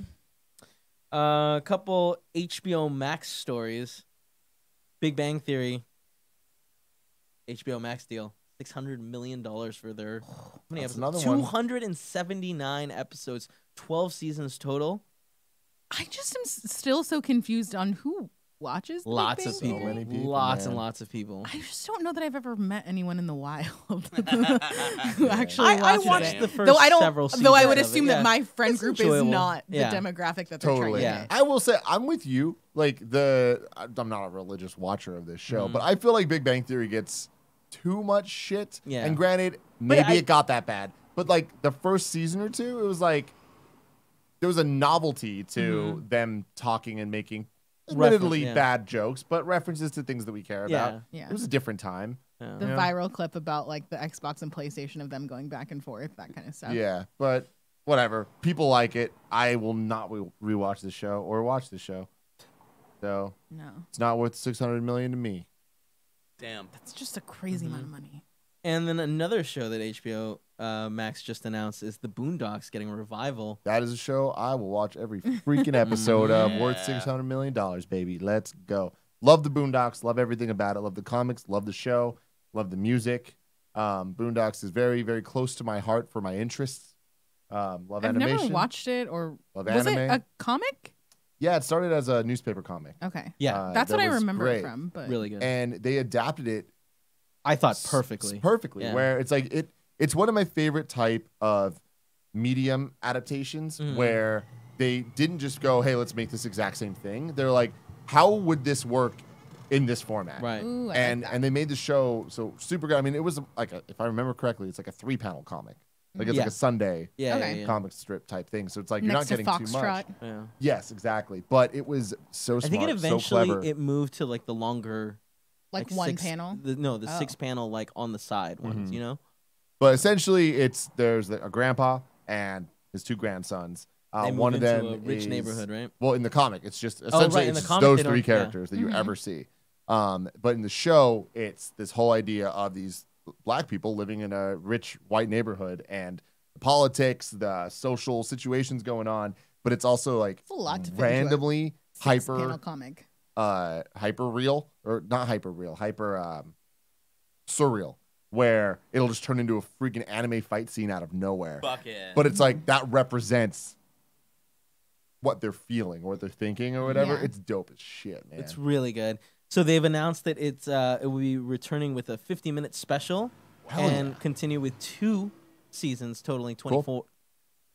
A couple HBO Max stories. Big Bang Theory. HBO Max deal. $600 million for their how many That's episodes? another one. 279 episodes, 12 seasons total. I just am still so confused on who watches. The Big Lots Bang of Theory. people. many people, Lots and man. lots of people. I just don't know that I've ever met anyone in the wild who actually I watches watched it. the first Though I don't, several though I would seasons of it, assume yeah. that my friend It's group enjoyable. is not the Yeah. demographic that they're Totally. trying to Yeah. hit. I will say I'm with you. Like I'm not a religious watcher of this show, Mhm. but I feel like Big Bang Theory gets too much shit. Yeah. And granted, maybe I- it got that bad, but like the first season or two, it was like there was a novelty to them talking and making admittedly yeah. bad jokes, but references to things that we care about. Yeah. It was a different time. Yeah. The Yeah. viral clip about like the Xbox and PlayStation of them going back and forth, that kind of stuff. Yeah, but whatever. People like it. I will not rewatch the show or watch the show. So No, it's not worth $600 million to me. Damn. it's just a crazy amount of money. And then another show that HBO Max just announced is The Boondocks getting a revival. That is a show I will watch every freaking episode of. Worth Yeah. $600 million, baby. Let's go. Love the Boondocks. Love everything about it. Love the comics. Love the show. Love the music. Boondocks is very, very close to my heart for my interests. Love I've animation. never watched it, or Love was it anime. a comic? Yeah, it started as a newspaper comic. Okay, Yeah, that's that what I was remember great. it from. But really good. And they adapted it I thought perfectly. Perfectly. Yeah. Where it's like it's one of my favorite type of medium adaptations Mhm. where they didn't just go, hey, let's make this exact same thing. They're like, how would this work in this format? Right. Ooh, I And like that. and they made the show so super good. I mean, it was like if I remember correctly, it's like a 3-panel comic. Like it's Yeah. like a Sunday Yeah. Okay. Yeah, yeah. comic strip type thing. So it's like you're next not to getting too much. Foxtrot. Yeah. Yes, exactly. But it was so smart, I think it so eventually clever. it moved to like the longer, Like one six- panel. The, no, the Oh. 6-panel like on the side ones. Mhm. You know. But essentially, there's a grandpa and his 2 grandsons. They move One of into them a rich is- neighborhood, right? Well, in the comic, it's just essentially right, in it's the just comic, those they 3 don't- yeah. characters that you Mhm. ever see. But in the show, it's this whole idea of these black people living in a rich white neighborhood and the politics, the social situations going on. But it's also like It's a lot to fit into a randomly Panel hyper comic. hyper real, or not hyper real, hyper surreal, where it'll just turn into a freaking anime fight scene out of nowhere. Bucket. But it's like that represents what they're feeling or what they're thinking or whatever. Yeah. It's dope as shit, man. It's really good. So they've announced that it will be returning with a 50-minute special Hell and yeah. continue with 2 seasons totaling Cool.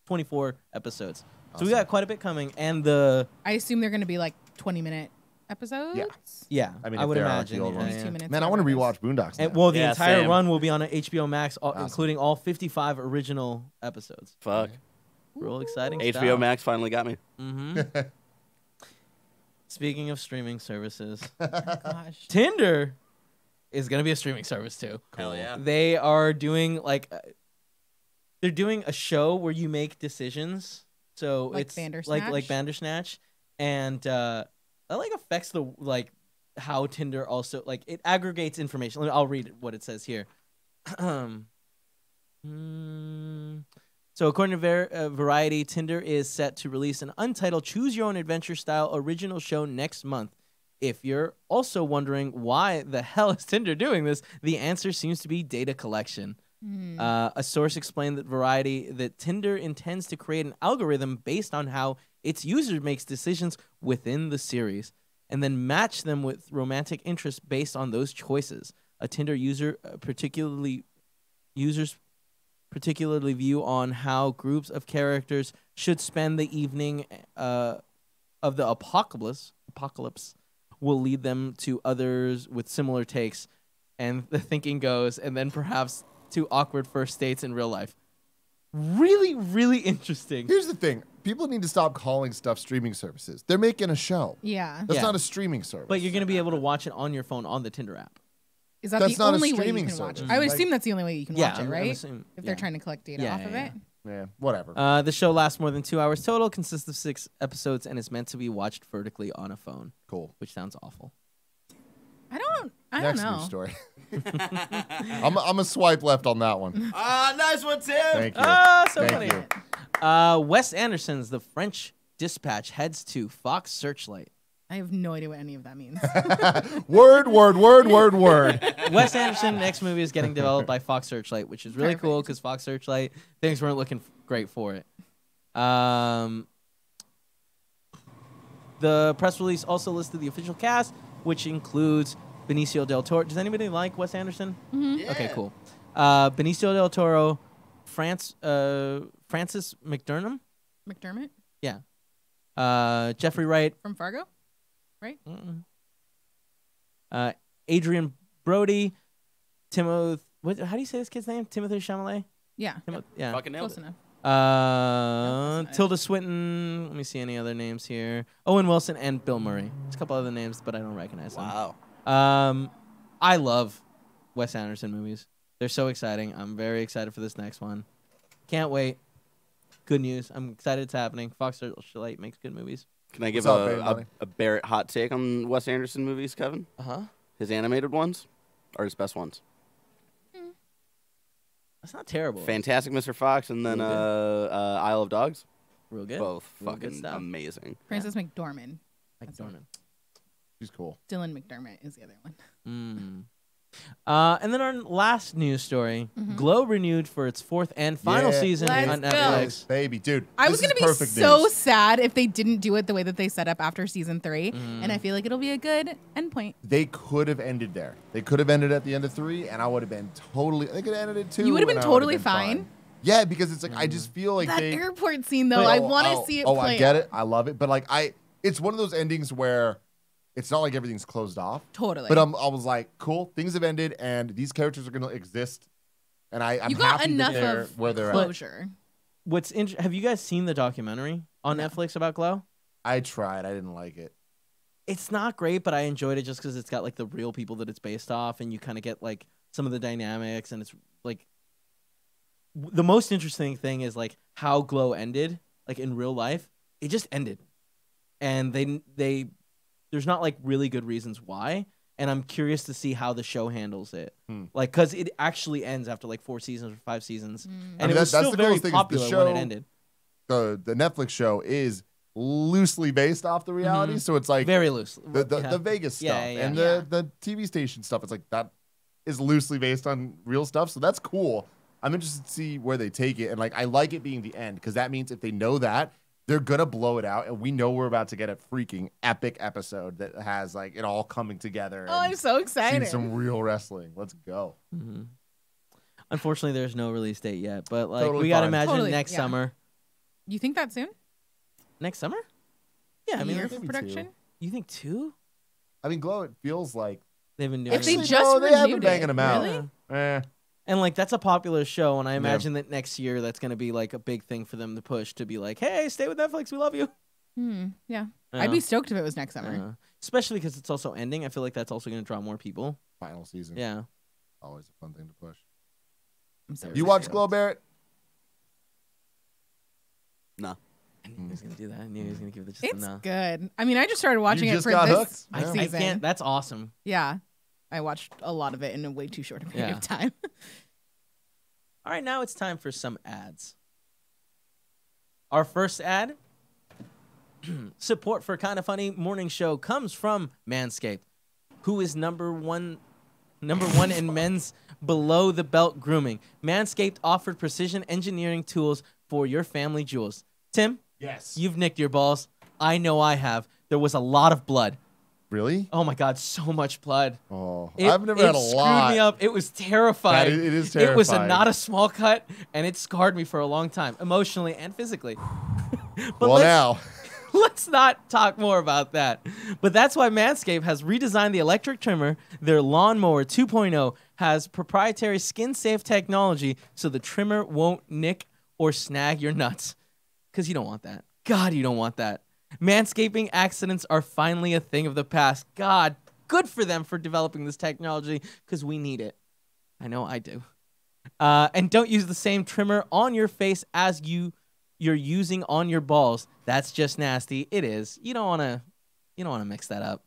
24 episodes. So we Awesome. got quite a bit coming, and the I assume they're going to be like 20-minute episodes. yeah, I mean, I if would they are like imagine. the old yeah, ones. yeah. 2 minutes. Man, I want to whatever it rewatch Boondocks. And, now. well, the Yeah, entire same. run will be on HBO Max, Awesome. including all 55 original episodes. Fuck. Real exciting HBO stuff. Max finally got me. hmm Speaking of streaming services, is. Oh, gosh. Tinder is going to be a streaming service too. Hell yeah. They are doing they're doing a show where you make decisions. So Like it's Bandersnatch? like Bandersnatch, and that like affects the like how Tinder also like it aggregates information. I'll read what it says here. So according to Variety, Tinder is set to release an untitled Choose Your Own Adventure style original show next month. If you're also wondering why the hell is Tinder doing this, the answer seems to be data collection. Hmm. A source explained that Variety that Tinder intends to create an algorithm based on how its user makes decisions within the series, and then match them with romantic interests based on those choices. A Tinder users particularly view on how groups of characters should spend the evening of the apocalypse will lead them to others with similar takes, and the thinking goes, and then perhaps to awkward first dates in real life. Really, really interesting. Here's the thing: people need to stop calling stuff streaming services. They're making a show. Yeah. That's Yeah. not a streaming service. But you're going to be able to watch it on your phone on the Tinder app. Is that That's the not a only way you streaming can watch it? service. I would Like- assume that's the only way you can watch it, I'm right? assuming- If they're yeah. trying to collect data Yeah, off of yeah, it. Yeah, whatever. The show lasts more than 2 hours total, consists of 6 episodes, and is meant to be watched vertically on a phone, Cool. which sounds awful. I don't Next know. news story. I'm a swipe left on that one. Ah, nice one, Tim. Thank you. Ah, so Thank funny. you. Wes Anderson's The French Dispatch heads to Fox Searchlight. I have no idea what any of that means. Word, word, word, word, word. Wes Anderson's next movie is getting developed by Fox Searchlight, which is really cool Perfect. because Fox Searchlight, things weren't looking great for it. The press release also listed the official cast, which includes Benicio del Toro. Does anybody like Wes Anderson? Mhm. Okay, cool. Benicio del Toro, Francis McDermott, McDermott Jeffrey Wright, from Fargo? Adrian Brody, Timothy. How do you say this kid's name? Timothy Chalamet. Yeah. Yeah. Fucking nailed Close it. enough. Uh, Tilda Swinton. Let me see any other names here. Owen Wilson and Bill Murray. There's a couple other names, but I don't recognize them. Wow. I love Wes Anderson movies. They're so exciting. I'm very excited for this next one. Can't wait. good news. I'm excited it's happening. Fox Searchlight makes good movies. Can I give What's up, Babe Money? a Barrett hot take on Wes Anderson movies, Kevin? Uh-huh. His animated ones are his best ones. That's not terrible. Fantastic Mr. Fox and then Real Isle of Dogs. Real good. Both Real good fucking stuff. amazing. Frances McDormand. Like Dornan. She's cool. Dylan McDermott is the other one. And then our last news story, Glow renewed for its 4th and final Yeah. season Let's on go. Netflix. Baby, dude. I this was going is to be perfect so news. sad if they didn't do it the way that they set up after season 3. And I feel like it'll be a good endpoint. They could have ended there. They could have ended at the end of 3, and I would have been totally. They could have ended it 2. You would have and been I would totally been fine. Yeah, because it's like I just feel like That they. airport scene, though, I want to see it play I get out. it. I love it, but like it's one of those endings where it's not like everything's closed off. Totally. But I was like, cool, things have ended, and these characters are gonna exist, and I'm you got happy enough that they're of where they're at. closure. Have you guys seen the documentary on Netflix about Glow? I tried. I didn't like it. It's not great, but I enjoyed it just because it's got like the real people that it's based off, and you kind of get like some of the dynamics, and it's like the most interesting thing is like how Glow ended, like in real life. It just ended, and they there's not like really good reasons why, and I'm curious to see how the show handles it. Like, because it actually ends after like 4 seasons or 5 seasons, and I mean, it was that's still the very coolest thing is the popular show- when it ended. The Netflix show is loosely based off the reality, so it's like Very loose. the Vegas stuff Yeah, yeah, and yeah. the TV station stuff. It's like that is loosely based on real stuff, so that's cool. I'm interested to see where they take it, and like I like it being the end because that means if they know that, they're gonna blow it out, and we know we're about to get a freaking epic episode that has like it all coming together. Oh, I'm so Seeing excited. some real wrestling. Let's go. Unfortunately, there's no release date yet, but like Totally we gotta fine. imagine Totally, next yeah. summer. You think that soon? Next summer? Yeah, I mean, Year that's- for maybe production? 2. you think 2? I mean, Glow. It feels like They've been doing If they it. Actually, just no, they have been renewed banging it, them out. really? And like that's a popular show, and I imagine that next year that's gonna be like a big thing for them to push to be like, hey, stay with Netflix, we love you. Yeah. Yeah. I'd be stoked if it was next summer. Especially because it's also ending. I feel like that's also gonna draw more people. Final season. Yeah. Always a fun thing to push. I'm so You watch excited. Glow, Barrett? No. I knew he was gonna do that. I knew he was gonna give it just It's a no. good. I mean, I just started watching You it just for got this hooked? Yeah. I season. can't. That's awesome. Yeah. I watched a lot of it in a way too short a period Yeah. of time. All right, now it's time for some ads. Our first ad. Support for Kinda Funny Morning Show comes from Manscaped, who is number one in men's below the belt grooming. Manscaped offered precision engineering tools for your family jewels. Tim, Yes. you've nicked your balls. I know I have. There was a lot of blood. Really? Oh my God, so much blood. Oh, It- I've never had a It lot. screwed me up. It was terrifying. That is- it is It was terrifying. not a small cut, and it scarred me for a long time, emotionally and physically. But Well, now. let's not talk more about that. But that's why Manscaped has redesigned the electric trimmer. Their Lawnmower 2.0 has proprietary skin-safe technology, so the trimmer won't nick or snag your nuts. Because you don't want that. God, you don't want that. Manscaping accidents are finally a thing of the past. God, good for them for developing this technology, because we need it. I know I do. And don't use the same trimmer on your face as you're using on your balls. That's just nasty. It is. You don't want to mix that up.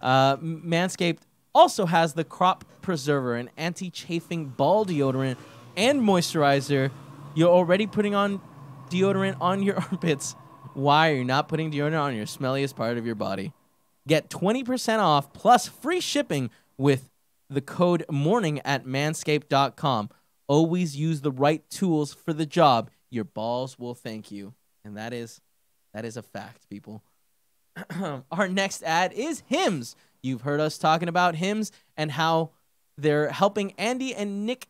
Manscaped also has the Crop Preserver, an anti-chafing ball deodorant and moisturizer. You're already putting on deodorant on your armpits. Why are you not putting deodorant on your smelliest part of your body? Get 20% off plus free shipping with the code MORNING at manscaped.com. Always use the right tools for the job. Your balls will thank you. And that is a fact, people. Our next ad is Hims. You've heard us talking about Hims and how they're helping Andy and Nick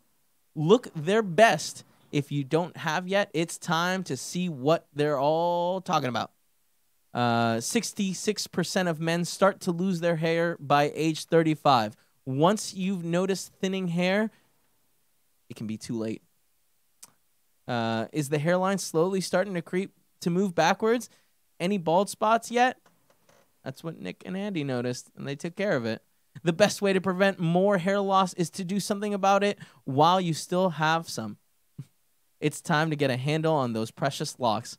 look their best. If you don't have yet, it's time to see what they're all talking about. 66% of men start to lose their hair by age 35. Once you've noticed thinning hair, it can be too late. Is the hairline slowly starting to move backwards? Any bald spots yet? That's what Nick and Andy noticed, and they took care of it. The best way to prevent more hair loss is to do something about it while you still have some. It's time to get a handle on those precious locks.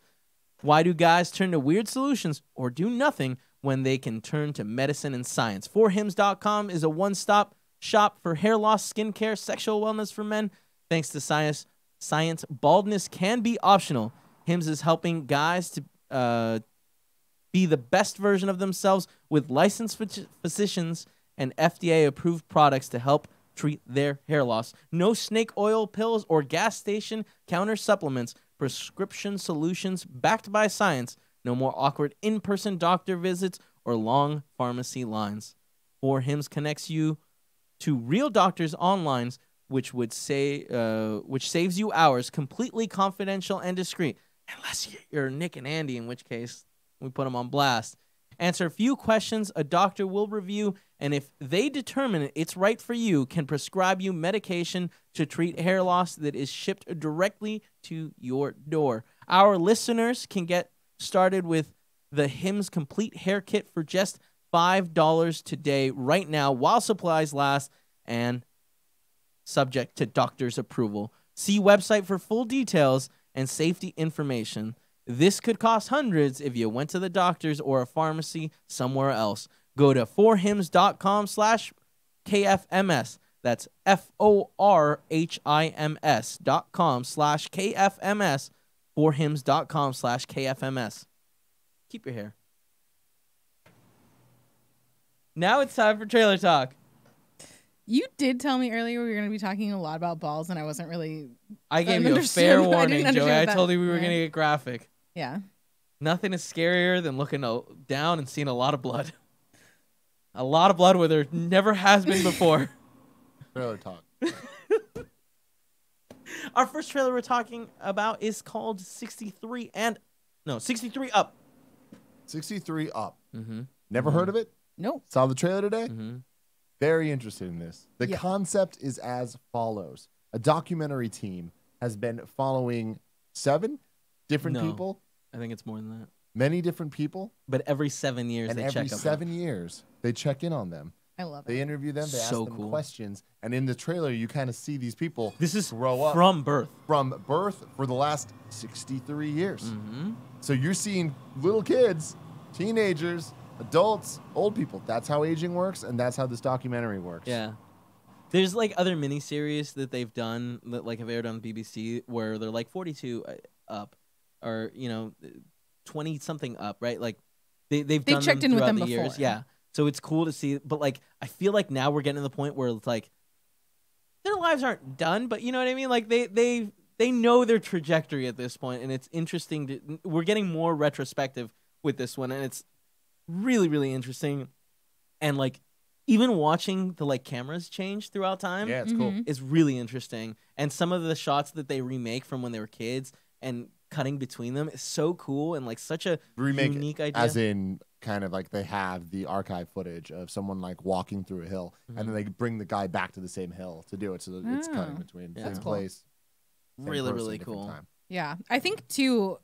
Why do guys turn to weird solutions or do nothing when they can turn to medicine and science? 4hims.com is a one-stop shop for hair loss, skincare, sexual wellness for men. Thanks to science, baldness can be optional. Hims is helping guys to be the best version of themselves with licensed physicians and FDA-approved products to help treat their hair loss. No snake oil pills or gas station counter supplements. Prescription solutions backed by science. No more awkward in-person doctor visits or long pharmacy lines. 4Hims connects you to real doctors online, which saves you hours, completely confidential and discreet. Unless you're Nick and Andy, in which case we put them on blast. Answer a few questions a doctor will review, and if they determine it's right for you, can prescribe you medication to treat hair loss that is shipped directly to your door. Our listeners can get started with the Hims Complete Hair Kit for just $5 today, right now, while supplies last, and subject to doctor's approval. See website for full details and safety information. This could cost hundreds if you went to the doctor's or a pharmacy somewhere else. Go to 4hims.com/KFMS. That's FORHIMS.com/KFMS. 4hims.com/KFMS. Keep your hair. Now it's time for trailer talk. You did tell me earlier we were going to be talking a lot about balls, and I wasn't really. I gave you a understood- fair I didn't warning, understand Joey. I that. told you we were Yeah. going to get graphic. Yeah. Nothing is scarier than looking down and seeing a lot of blood. A lot of blood where there never has been before. Trailer talk. Our first trailer we're talking about is called 63 Up. 63 Up. Mm-hmm. Never heard of it? Nope. Saw the trailer today? Mm-hmm. Very interested in this. The Yeah. concept is as follows. A documentary team has been following 7 different No. people, I think it's more than that. many different people, But every 7 years and they every check up. 7 years they check in on them. I love They it. interview them, they So ask them cool. questions, and in the trailer you kind of see these people This is grow up from birth. from birth for the last 63 years. Mm-hmm. So you're seeing little kids, teenagers, adults, old people. That's how aging works, and that's how this documentary works. Yeah. There's like other miniseries that they've done that like have aired on BBC where they're like 42 up or 20 something up, right? Like they've done checked them in with throughout them the years. before. Yeah. So it's cool to see, but like I feel like now we're getting to the point where it's like their lives aren't done, but you know what I mean? Like they know their trajectory at this point, and it's interesting we're getting more retrospective with this one, and it's really, really interesting. And like even watching the like cameras change throughout time Yeah, it's cool. Mhm. is really interesting. And some of the shots that they remake from when they were kids and cutting between them is so cool and like such a Remake unique idea. as in kind of like they have the archive footage of someone like walking through a hill, and then they bring the guy back to the same hill to do it. So it's cutting Oh, between yeah. same That's cool. place. same Really, person, really different cool. time. Yeah. I think, too,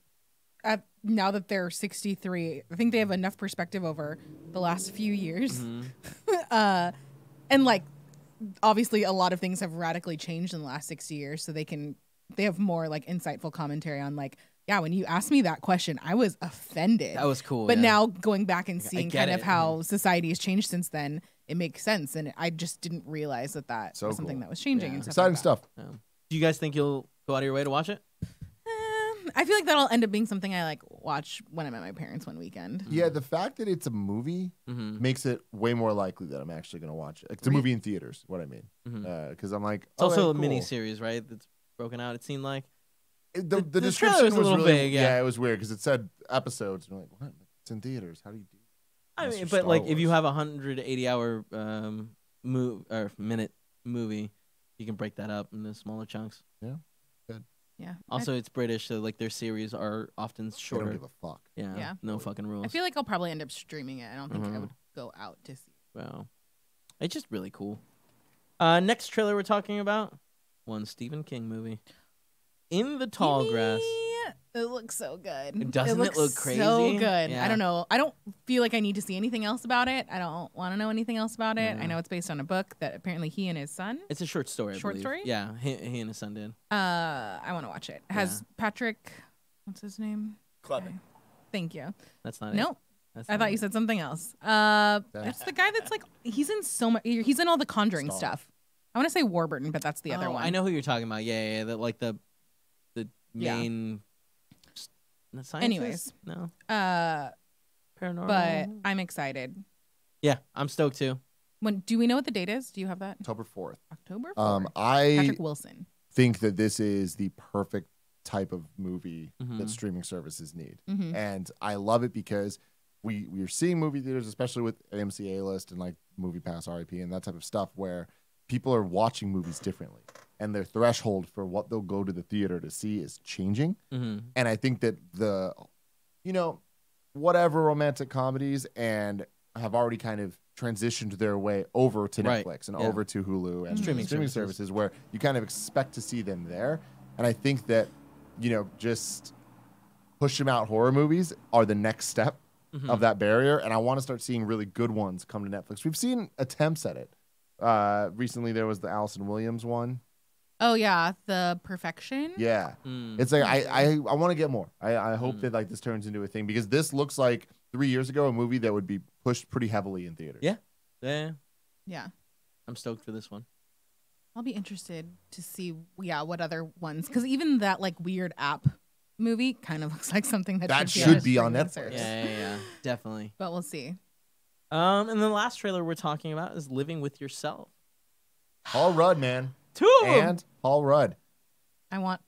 now that they're 63, I think they have enough perspective over the last few years. Mhm. And, like, obviously a lot of things have radically changed in the last 60 years, so they have more, like, insightful commentary on, like, yeah, when you asked me that question, I was offended. That was cool. But yeah. now going back and I seeing get kind of it. how society has changed since then, it makes sense. And I just didn't realize that So was something cool. that was changing. Yeah. And stuff Exciting like stuff. Do you guys think you'll go out of your way to watch it? that. I feel like that'll end up being something I like watch when I'm at my parents' one weekend. Yeah, the fact that it's a movie Mm-hmm. makes it way more likely that I'm actually going to watch it. Like, it's a movie in theaters, what I mean. Mhm. Because I'm like, It's also a cool. mini series, right? That's broken out. It seemed like. The the trailer description was a was little really vague, yeah. it was weird because it said episodes. And you're like, what? It's in theaters. How do you do? I Unless mean, you're but Star like if you Wars. have a 180-hour minute movie, you can break that up into smaller chunks. Yeah. Also, it's British, so like their series are often They don't shorter. give a fuck. Yeah, Yeah. no fucking rules. I feel like I'll probably end up streaming it. I don't think I Mhm. would go out to see. Wow, it's just really cool. Next trailer we're talking about, one Stephen King movie, In the Tall Grass. It looks so good. Doesn't it looks look So crazy? good. Yeah. I don't know. I don't feel like I need to see anything else about it. I don't want to know anything else about it. Yeah. I know it's based on a book that apparently he and his son. It's a short story. I Short believe. story? Yeah, he and his son did. I want to watch it. It has Patrick. What's his name? Clement. Okay. Thank you. That's not it. Nope. That's I not thought it. you said something else. That's the guy that's like he's in so much. He's in all the Conjuring Star. stuff. I want to say Warburton, but that's the other Oh, one. I know who you're talking about. Yeah. The Yeah. main. The scientist? Anyways. No. But Paranormal. I'm excited. Yeah, I'm stoked too. When do we know what the date is? Do you have that? October 4th. October 4th. I Patrick Wilson. think that this is the perfect type of movie Mhm. that streaming services need. Mhm. And I love it because we're seeing movie theaters, especially with AMC A List and like Movie Pass, RIP, and that type of stuff, where people are watching movies differently, and their threshold for what they'll go to the theater to see is changing. Mm-hmm. And I think that whatever romantic comedies and have already kind of transitioned their way over to Right. Netflix and Yeah. over to Hulu and Streaming streaming services. services where you kind of expect to see them there. And I think that, just push them out horror movies are the next step Mhm. of that barrier. And I want to start seeing really good ones come to Netflix. We've seen attempts at it. Recently there was the Allison Williams one. Oh yeah, The Perfection. Yeah. Mm. It's like I want to get more. I hope Mm. that like this turns into a thing because this looks like 3 years ago a movie that would be pushed pretty heavily in theaters. Yeah. Yeah. Yeah. I'm stoked for this one. I'll be interested to see what other ones, because even that like weird app movie kind of looks like something that That should should be be on streaming Netflix. service. Yeah. Definitely. But we'll see. And the last trailer we're talking about is Living with Yourself. Paul Rudd, man. 2 of 'em. And Paul Rudd. I want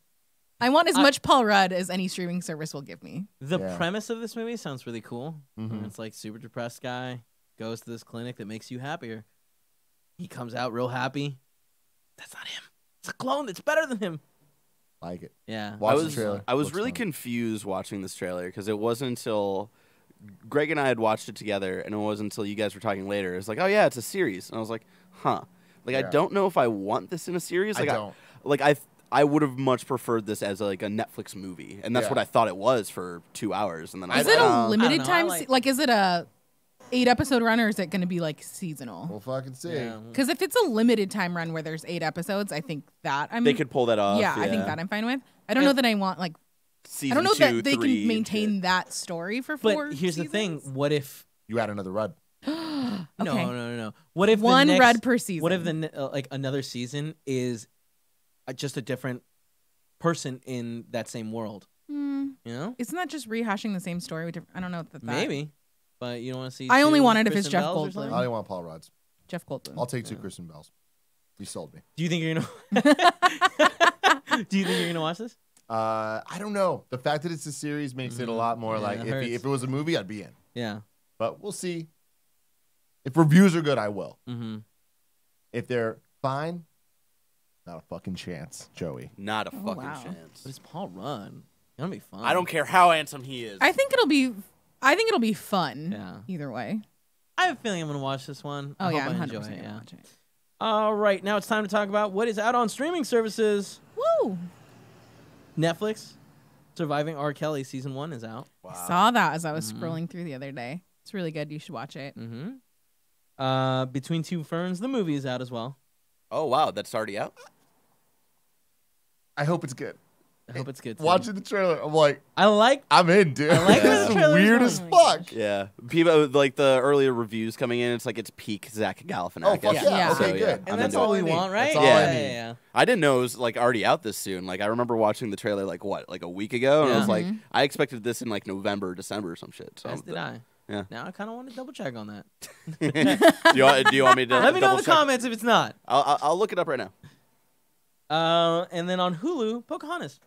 as much Paul Rudd as any streaming service will give me. The Yeah. premise of this movie sounds really cool. Mhm. It's like super depressed guy goes to this clinic that makes you happier. He comes out real happy. That's not him. It's a clone that's better than him. Like it. Yeah. Watch I the was trailer. I was Looks really fun. confused watching this trailer because it wasn't until Greg and I had watched it together, and it wasn't until you guys were talking later. It's like, oh yeah, it's a series, and I was like, huh. Like I Yeah. don't know if I want this in a series. Like I don't. I would have much preferred this as like a Netflix movie, and that's Yeah. what I thought it was for 2 hours. And then I Is was it like, a oh. limited know, I time? like- Is it a 8-episode run, or is it going to be like seasonal? We'll fucking see. Yeah. Because if it's a limited time run where there's 8 episodes, I think that They could pull that off. Yeah, I think that I'm fine with. I don't know that I want like Season I don't know 2, that they 3, can maintain that story for 4 But here's the thing. seasons. What if... You add another Rudd. Okay. No. What if One the next, Rudd per season. What if like another season is just a different person in that same world? Hmm. You know? Isn't that just rehashing the same story? I don't know if that. Maybe. But you don't want to see I only two want it if it's Kristen Jeff Bells or Goldblum. something? I don't want Paul Rudd's. Jeff Goldblum. I'll take 2 Kristen Bells. You sold me. Do you think you're gonna? Do you think you're gonna watch this? I don't know. The fact that it's a series makes it a lot more Yeah, like it if hurts. it was a movie, I'd be in. Yeah. But we'll see. If reviews are good, I will. Mm-hmm. If they're fine, not a fucking chance, Joey. Not a Oh, fucking wow. chance. But it's Paul Rudd. It's gonna be fun. I don't care how handsome he is. I think it'll be fun. Yeah. Either way. I have a feeling I'm gonna watch this one. Oh I yeah, hope I'm I 100% enjoy it. gonna Yeah. watch it. All right, now it's time to talk about what is out on streaming services. Woo! Netflix, Surviving R. Kelly season 1 is out. Wow. I saw that as I was Mm-hmm. scrolling through the other day. It's really good. You should watch it. Mm-hmm. Between Two Ferns, the movie is out as well. Oh wow, that's already out. I hope it's good. I hope it's good. Too. Watching the trailer, I'm like, I'm in, dude. I like this where the is trailer's weird going. as Oh my fuck. Yeah, people like the earlier reviews coming in. It's like it's peak Zach Galifianakis. Oh, fuck yeah. Yeah. Okay, So, good. yeah, And I'm that's into all it. we want, right? That's all yeah, I yeah, need. yeah. I didn't know it was like already out this soon. Like I remember watching the trailer like a week ago, and I Yeah. was like, Mhm. I expected this in like November, December or some shit. So As did I. Yeah. Now I kind of want to double check on that. do you want me to Let me know in double the check? comments if it's not. I'll look it up right now. And then on Hulu, Pocahontas.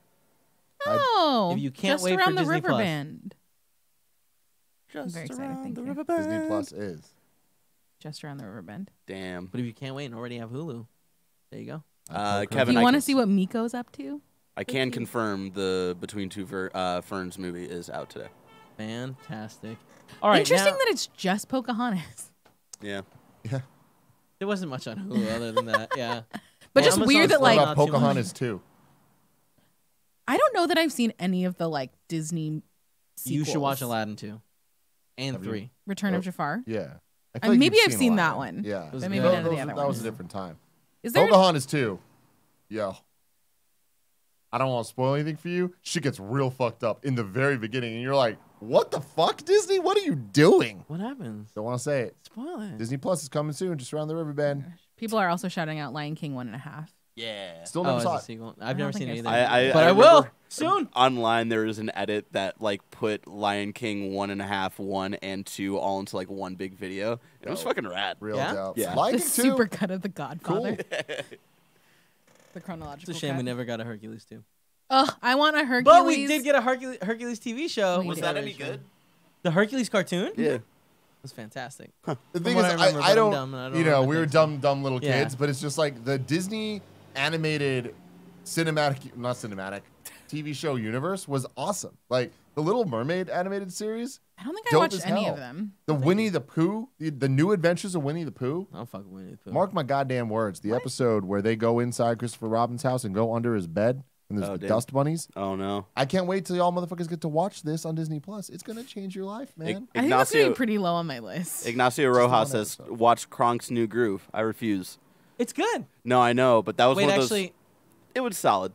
Oh, if you can't just wait for around the Disney river Plus. bend. Just very excited, around thank the you. river Disney bend. Plus is. Just around the river bend. Damn. But if you can't wait and already have Hulu, there you go. Kevin, Do you I want to can- see what Miko's up to? I can confirm the Between Two Ferns movie is out today. Fantastic. All right. Interesting now- that it's just Pocahontas. Yeah. there wasn't much on Hulu other than that. Yeah. But Well, just Amazon's weird that still like What not about too much. Pocahontas 2? I don't know that I've seen any of the like Disney You should watch sequels. Aladdin 2 and Have you? 3. Return of Jafar. Yeah. I And maybe you've I've seen a lot that of one. them. Yeah. But maybe good. none of the other that was ones. a different time. Is there? Pocahontas 2. Yo. I don't want to spoil anything for you. She gets real fucked up in the very beginning, and you're like, what the fuck, Disney? What are you doing? What happens? Don't want to say it. Spoil it. Disney Plus is coming soon, just around the river bend. People are also shouting out Lion King 1.5. Yeah. Still Oh, never as saw a it. sequel. I I've don't never think seen it I've either. seen it. But I remember will soon. Online, there was an edit that like put Lion King 1.5, 1, and 2 all into like one big video. It was Dope. fucking rad. Real Yeah? dope. Yeah. Lion The King 2. super cut of The Godfather. Cool. The chronological. It's a shame cut. we never got a Hercules 2. Ugh, I want a Hercules. But we did get a Hercules TV show. We Was did. that any good? The Hercules cartoon? Yeah. It was fantastic. The From thing what is, I remember, I but I'm don't, dumb and I don't you know, remember we were things. dumb little Yeah. kids, but it's just like the Disney animated not cinematic, TV show universe was awesome. Like the Little Mermaid animated series, I don't think I dope watched as any hell. of them. the Winnie the Pooh, the new adventures of Winnie the Pooh. I don't fucking Winnie the Pooh. Mark my goddamn words. The episode where they go inside Christopher Robin's house and go under his bed and there's Oh, the damn. dust bunnies. Oh no. I can't wait till y'all motherfuckers get to watch this on Disney Plus. It's gonna change your life, man. I think that's gonna Ignacio be pretty low on my list. Ignacio one Rojas says, episode. "Watch Kronk's New Groove." I refuse. It's good. No, I know, but that was Wait, one of those. actually, It was solid.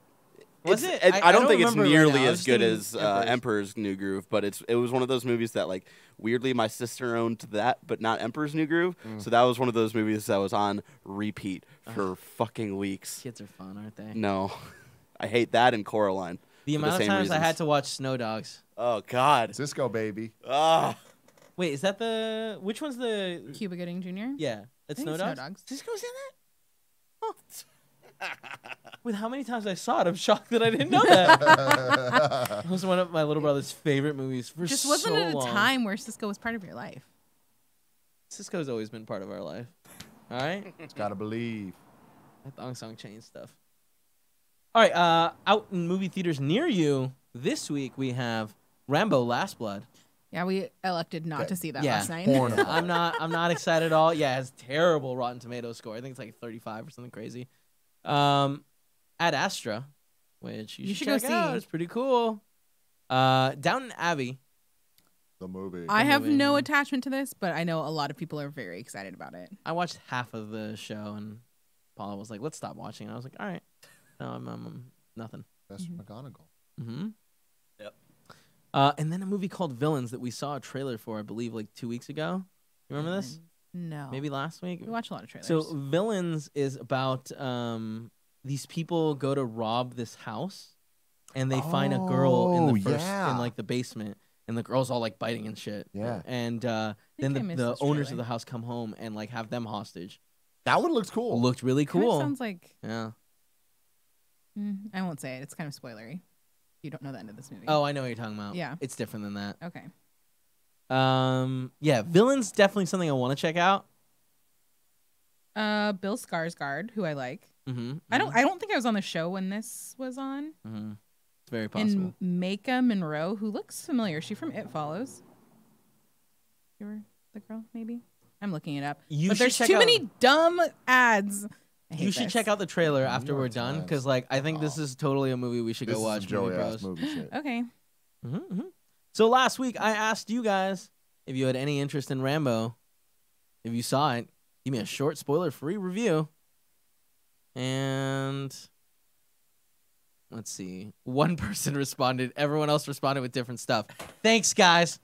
Was It's- it? I don't think it's remember it right nearly now. I as was good thinking as Emperor's. Emperor's New Groove, but it was one of those movies that like weirdly my sister owned that, but not Emperor's New Groove. So that was one of those movies that was on repeat for fucking weeks. Kids are fun, aren't they? No, I hate that and Coraline. The for the amount of same times I reasons. had to watch Snow Dogs. Oh God. Cisco baby. Ah. Wait, is that the which one's the? Cuba Gooding Jr. Yeah, it's think Snow it's Snow Dogs. Dogs. Cisco's in that. Oh. With how many times I saw it, I'm shocked that I didn't know that. It was one of my little brother's favorite movies for Just so wasn't at a long. time where Cisco was part of your life. Cisco's always been part of our life. All right, Just gotta believe. that Thong Song Chain stuff. All right, out in movie theaters near you this week we have Rambo: Last Blood. Yeah, we elected not Okay. to see that Yeah. last night. Porn. Yeah, I'm not excited at all. Yeah, it has terrible Rotten Tomatoes score. I think it's like 35 or something crazy. Ad Astra, which you should should go check out. see. Uh, It's pretty cool. Downton Abbey. The movie. I have movie. no attachment to this, but I know a lot of people are very excited about it. I watched half of the show and Paula was like, "Let's stop watching." And I was like, "All right." No, I'm nothing. That's McGonagall. Mm-hmm. Yep. And then a movie called Villains that we saw a trailer for, I believe, like 2 weeks ago. You remember this? No. Maybe last week. We watch a lot of trailers. So Villains is about these people go to rob this house, and they find a girl in the Oh, first yeah. in like the basement, and the girl's all like biting and shit. Yeah. And think then I missed the this owners of trailer. the house come home and like have them hostage. That one looks cool. Looked really Kinda cool. sounds like Yeah. I won't say it. It's kind of spoilery. You don't know the end of this movie. Oh, I know what you're talking about. Yeah. It's different than that. Okay. Yeah, Villains definitely something I want to check out. Bill Skarsgård, who I like. Mm-hmm. I don't think I was on the show when this was on. Mm-hmm. It's very possible. And Maika Monroe, who looks familiar. Is she from It Follows? You were the girl, maybe? I'm looking it up. You but should there's check too out- many dumb ads. I hate You should this. check out the trailer New after York we're done, Times. because like I think this is totally a movie we should This go is watch. some Joey Movie ass Bros. movie shit. Okay. Mm-hmm. So last week I asked you guys if you had any interest in Rambo. If you saw it, give me a short spoiler-free review. And let's see. One person responded. Everyone else responded with different stuff. Thanks, guys.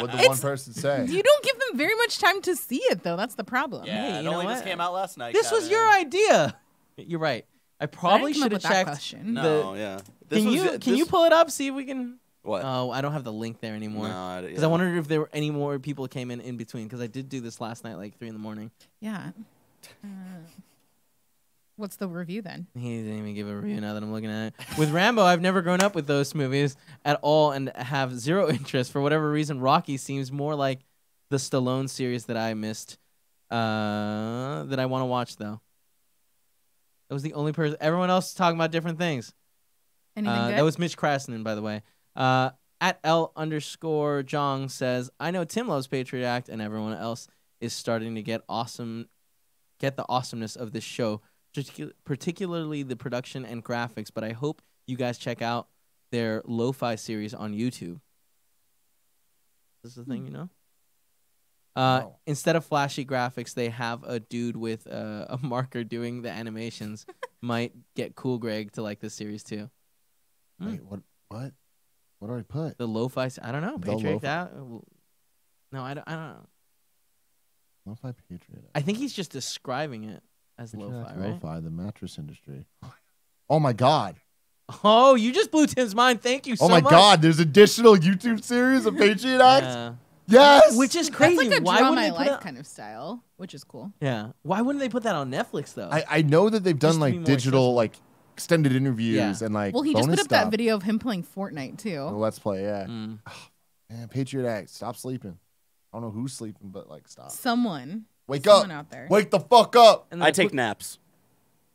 What'd the one person say? You don't give them very much time to see it, though. That's the problem. Yeah, Hey, it you know only just what? came out last night. This was Kevin. your idea. You're right. I probably come up should have with that checked. question. No, yeah. This Can was- you this- pull it up? See if we can. What? Oh, I don't have the link there anymore. No, Because I wondered if there were any more people came in between. Because I did do this last night, like 3 a.m. Yeah. What's the review then? He didn't even give a review now that I'm looking at it. With Rambo, I've never grown up with those movies at all and have zero interest. For whatever reason, Rocky seems more like the Stallone series that I missed, that I want to watch, though. That was the only person. Everyone else is talking about different things. Anything good? That was Mitch Krasnen, by the way. At L_Jong says, I know Tim loves Patriot Act, and everyone else is starting to get the awesomeness of this show, particularly the production and graphics. But I hope you guys check out their lo-fi series on YouTube. This is the thing, you know. Wow. Instead of flashy graphics, they have a dude with a marker doing the animations. Might get Cool Greg to like this series too. Wait, what? What do I put? The lo-fi. I don't know. The Patriot. lo-fi- That. No, I don't know. Lo-fi Patriot. I think he's just describing it as Patriot lo-fi, Act right? Lo-fi, the mattress industry. Oh my god. Oh, you just blew Tim's mind. Thank you so Oh my much. god, there's additional YouTube series of Patriot Act? Yeah. Yes. Which is crazy. That's like a Why draw wouldn't my they put life it? kind of style, which is cool. Yeah. Why wouldn't they put that on Netflix though? I know that they've done Just to be like more digital accessible. like extended interviews Yeah. and like Well, he just bonus put up that stuff. video of him playing Fortnite The too. Let's Play, yeah. Mm. Man, Patriot Act, stop sleeping. I don't know who's sleeping, but like stop. Someone Wake someone up. out there. Wake the fuck up. And then I a take quick- naps,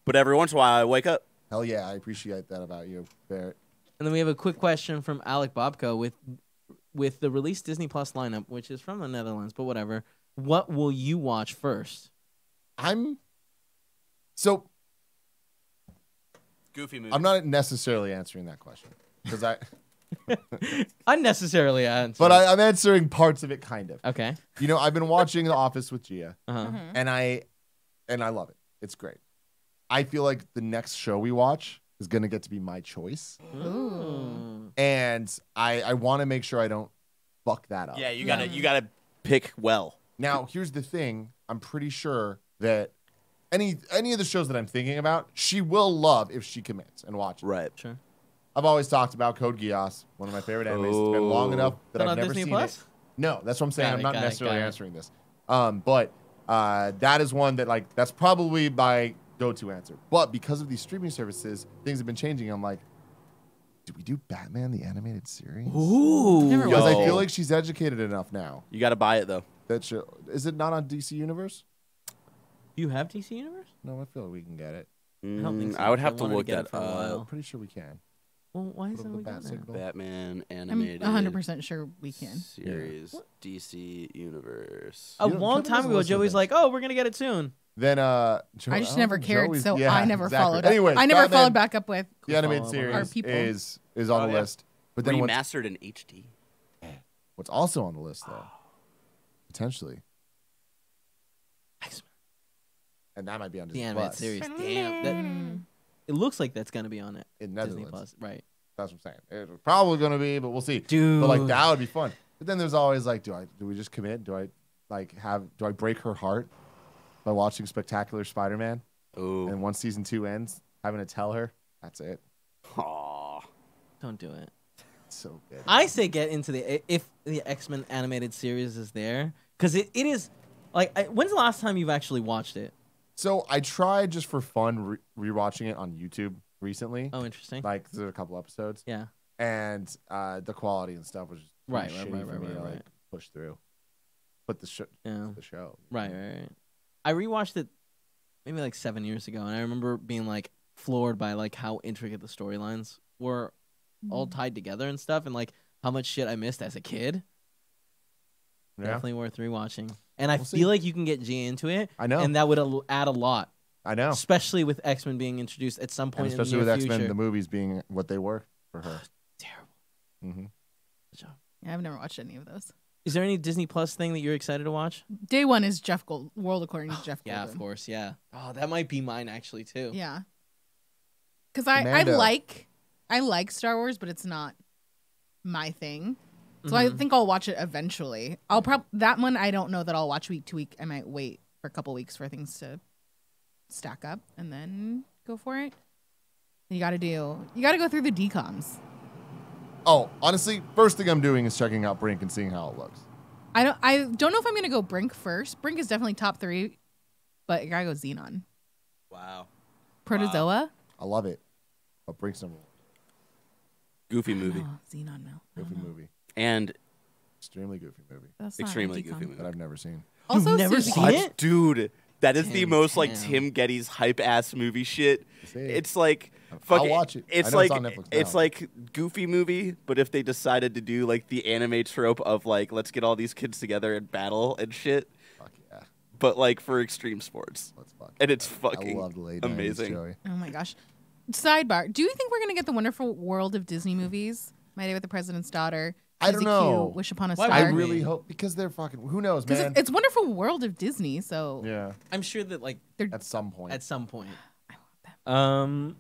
but every once in a while I wake up. Hell yeah, I appreciate that about you, Barrett. And then we have a quick question from Alec Bobko with the released Disney Plus lineup, which is from the Netherlands, but whatever. What will you watch first? So Goofy movie. I'm not necessarily answering that question because Unnecessarily answered. but I'm answering parts of it kind of. Okay. You know, I've been watching The Office with Gia, Uh-huh. Mhm. and I love it. It's great. I feel like the next show we watch is gonna get to be my choice, Ooh. and I want to make sure I don't fuck that up. Yeah, you Yeah. gotta pick well. Now, here's the thing. I'm pretty sure that any of the shows that I'm thinking about, she will love if she commits and watches. Right. Sure. I've always talked about Code Geass, one of my favorite animes. It's been long Oh. enough that Is that I've on never Disney seen Plus? it. No, that's what I'm saying. Got I'm it, not got it, necessarily got it. answering this. But that is one that like that's probably my go-to answer. But because of these streaming services, things have been changing. I'm like, do we do Batman the animated series? Ooh. Never Because I Yo. feel like she's educated enough now. You gotta buy it though. That is it not on DC Universe? You have DC Universe? No, I feel like we can get it. don't think so, I would 'cause have I to wanted to look get it that for a while. I'm pretty sure we can. Well, why Put isn't up we the got bat that? signal. Batman I'm animated 100% sure we can. series DC Universe. A You know, long Kevin time doesn't ago, listen to Joey's things. like, "Oh, we're gonna get it soon." Then I just never cared, so I never followed up. Anyway, I never Batman, followed back up with. The animated Follow up on Our series people. is on Oh, the yeah. list. But then Remastered in HD. what's also on the list though, potentially, X-Men. and that might be on The Disney animated Plus series. Damn. That, it looks like that's gonna be on it. in Disney Netherlands. Plus, right? That's what I'm saying. It's probably gonna be, but we'll see. Dude. But like that would be fun. But then there's always like, do we just commit? Do I break her heart by watching Spectacular Spider-Man? Oh. And once season 2 ends, having to tell her that's it. Aw. Don't do it. It's so good. I say get into if the X-Men animated series is there, because it is like. When's the last time you've actually watched it? So I tried just for fun rewatching it on YouTube recently. Oh, interesting. Like there's a couple episodes, Yeah. and the quality and stuff was just Right, pretty right, shitty right, for me right, to right, like push through. But the show, Yeah. the show, Right, right, right. I rewatched it maybe like 7 years ago, and I remember being like floored by like how intricate the storylines were all tied together and stuff, and like how much shit I missed as a kid. Yeah, Definitely worth rewatching. And I We'll feel see. like you can get G into it, I know, and that would add a lot, I know, especially with X-Men being introduced at some and point especially in the with near X-Men, future. the movies being what they were for her. Terrible. hmm Good job. Yeah, I've never watched any of those. Is there any Disney Plus thing that you're excited to watch? Day one is Jeff Gold. World According to Jeff Yeah, Goldblum. of course. Yeah. Oh, that might be mine actually too. Yeah. Because I Amanda. like Star Wars, but it's not my thing. So I think I'll watch it eventually. I'll that one I don't know that I'll watch week to week. I might wait for a couple weeks for things to stack up and then go for it. You gotta go through the decoms. Oh, honestly, first thing I'm doing is checking out Brink and seeing how it looks. I don't know if I'm gonna go Brink first. Brink is definitely top 3, but you gotta go Xenon. Wow. Protozoa? I love it. But Brink's number 1. Goofy movie. No, Xenon no. Goofy movie. And Extremely goofy movie That's not a extremely decom. goofy movie. that I've never seen. Also, You've never Susie seen Q. it? Dude, that is the Tim, most like Tim. Tim Geddes hype ass movie shit. Say it. It's like I'll fucking, watch it. I It's know like it's on Netflix it's now. like Goofy movie, but if they decided to do like the anime trope of like let's get all these kids together and battle and shit, Fuck yeah. but like for extreme sports. Let's fuck And yeah. it's fucking I love the late amazing. 90s, Joey. Oh my gosh. Sidebar: do you think we're gonna get the Wonderful World of Disney movies? My Day with the President's Daughter. I don't Suzy know. Q, Wish Upon a Why Star. I would we? really hope because they're fucking. Who knows, Because man? it's Wonderful World of Disney, so Yeah, I'm sure that like at some point. at some point. I want them.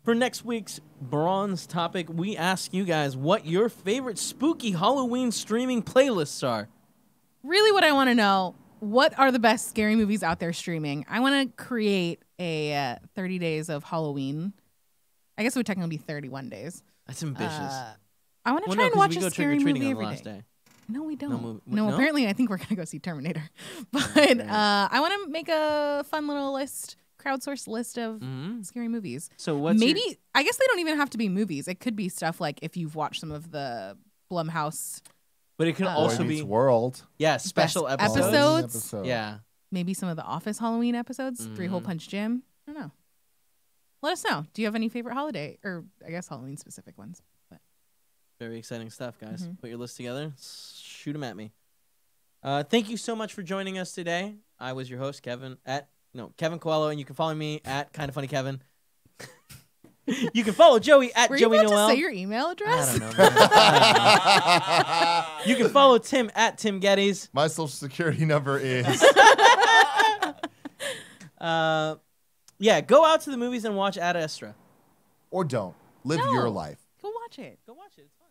For next week's bronze topic, we ask you guys what your favorite spooky Halloween streaming playlists are. Really, what I want to know: what are the best scary movies out there streaming? I want to create a 30 days of Halloween. I guess it would technically be 31 days. That's ambitious. I want to Well, try no, and 'cause watch we a go scary trick-or-treating movie on the every last day. day. No, we don't. movie- No, no? apparently I think we're gonna go see Terminator. But I want to make a fun little list, crowdsourced list of Mhm. scary movies. So what's Maybe your- I guess they don't even have to be movies. It could be stuff like if you've watched some of the Blumhouse, but it could Boy also Boy be Meets World. special Best episodes. episodes? Episode. Yeah. maybe some of the Office Halloween episodes, Three Hole Mhm. Punch Gym. I don't know. Let us know. Do you have any favorite holiday or I guess Halloween specific ones? Very exciting stuff, guys. Mhm. Put your list together. Shoot them at me. Thank you so much for joining us today. I was your host, Kevin Coelho, and you can follow me at Kinda Funny Kevin. You can follow Joey at Were Joey you about Noel. to say your email address? I don't know. Man. I don't know. You can follow Tim at Tim Geddes. My social security number is. Yeah, go out to the movies and watch Ad Astra. Or don't live No. your life. Go watch it. Go watch it. It's fun.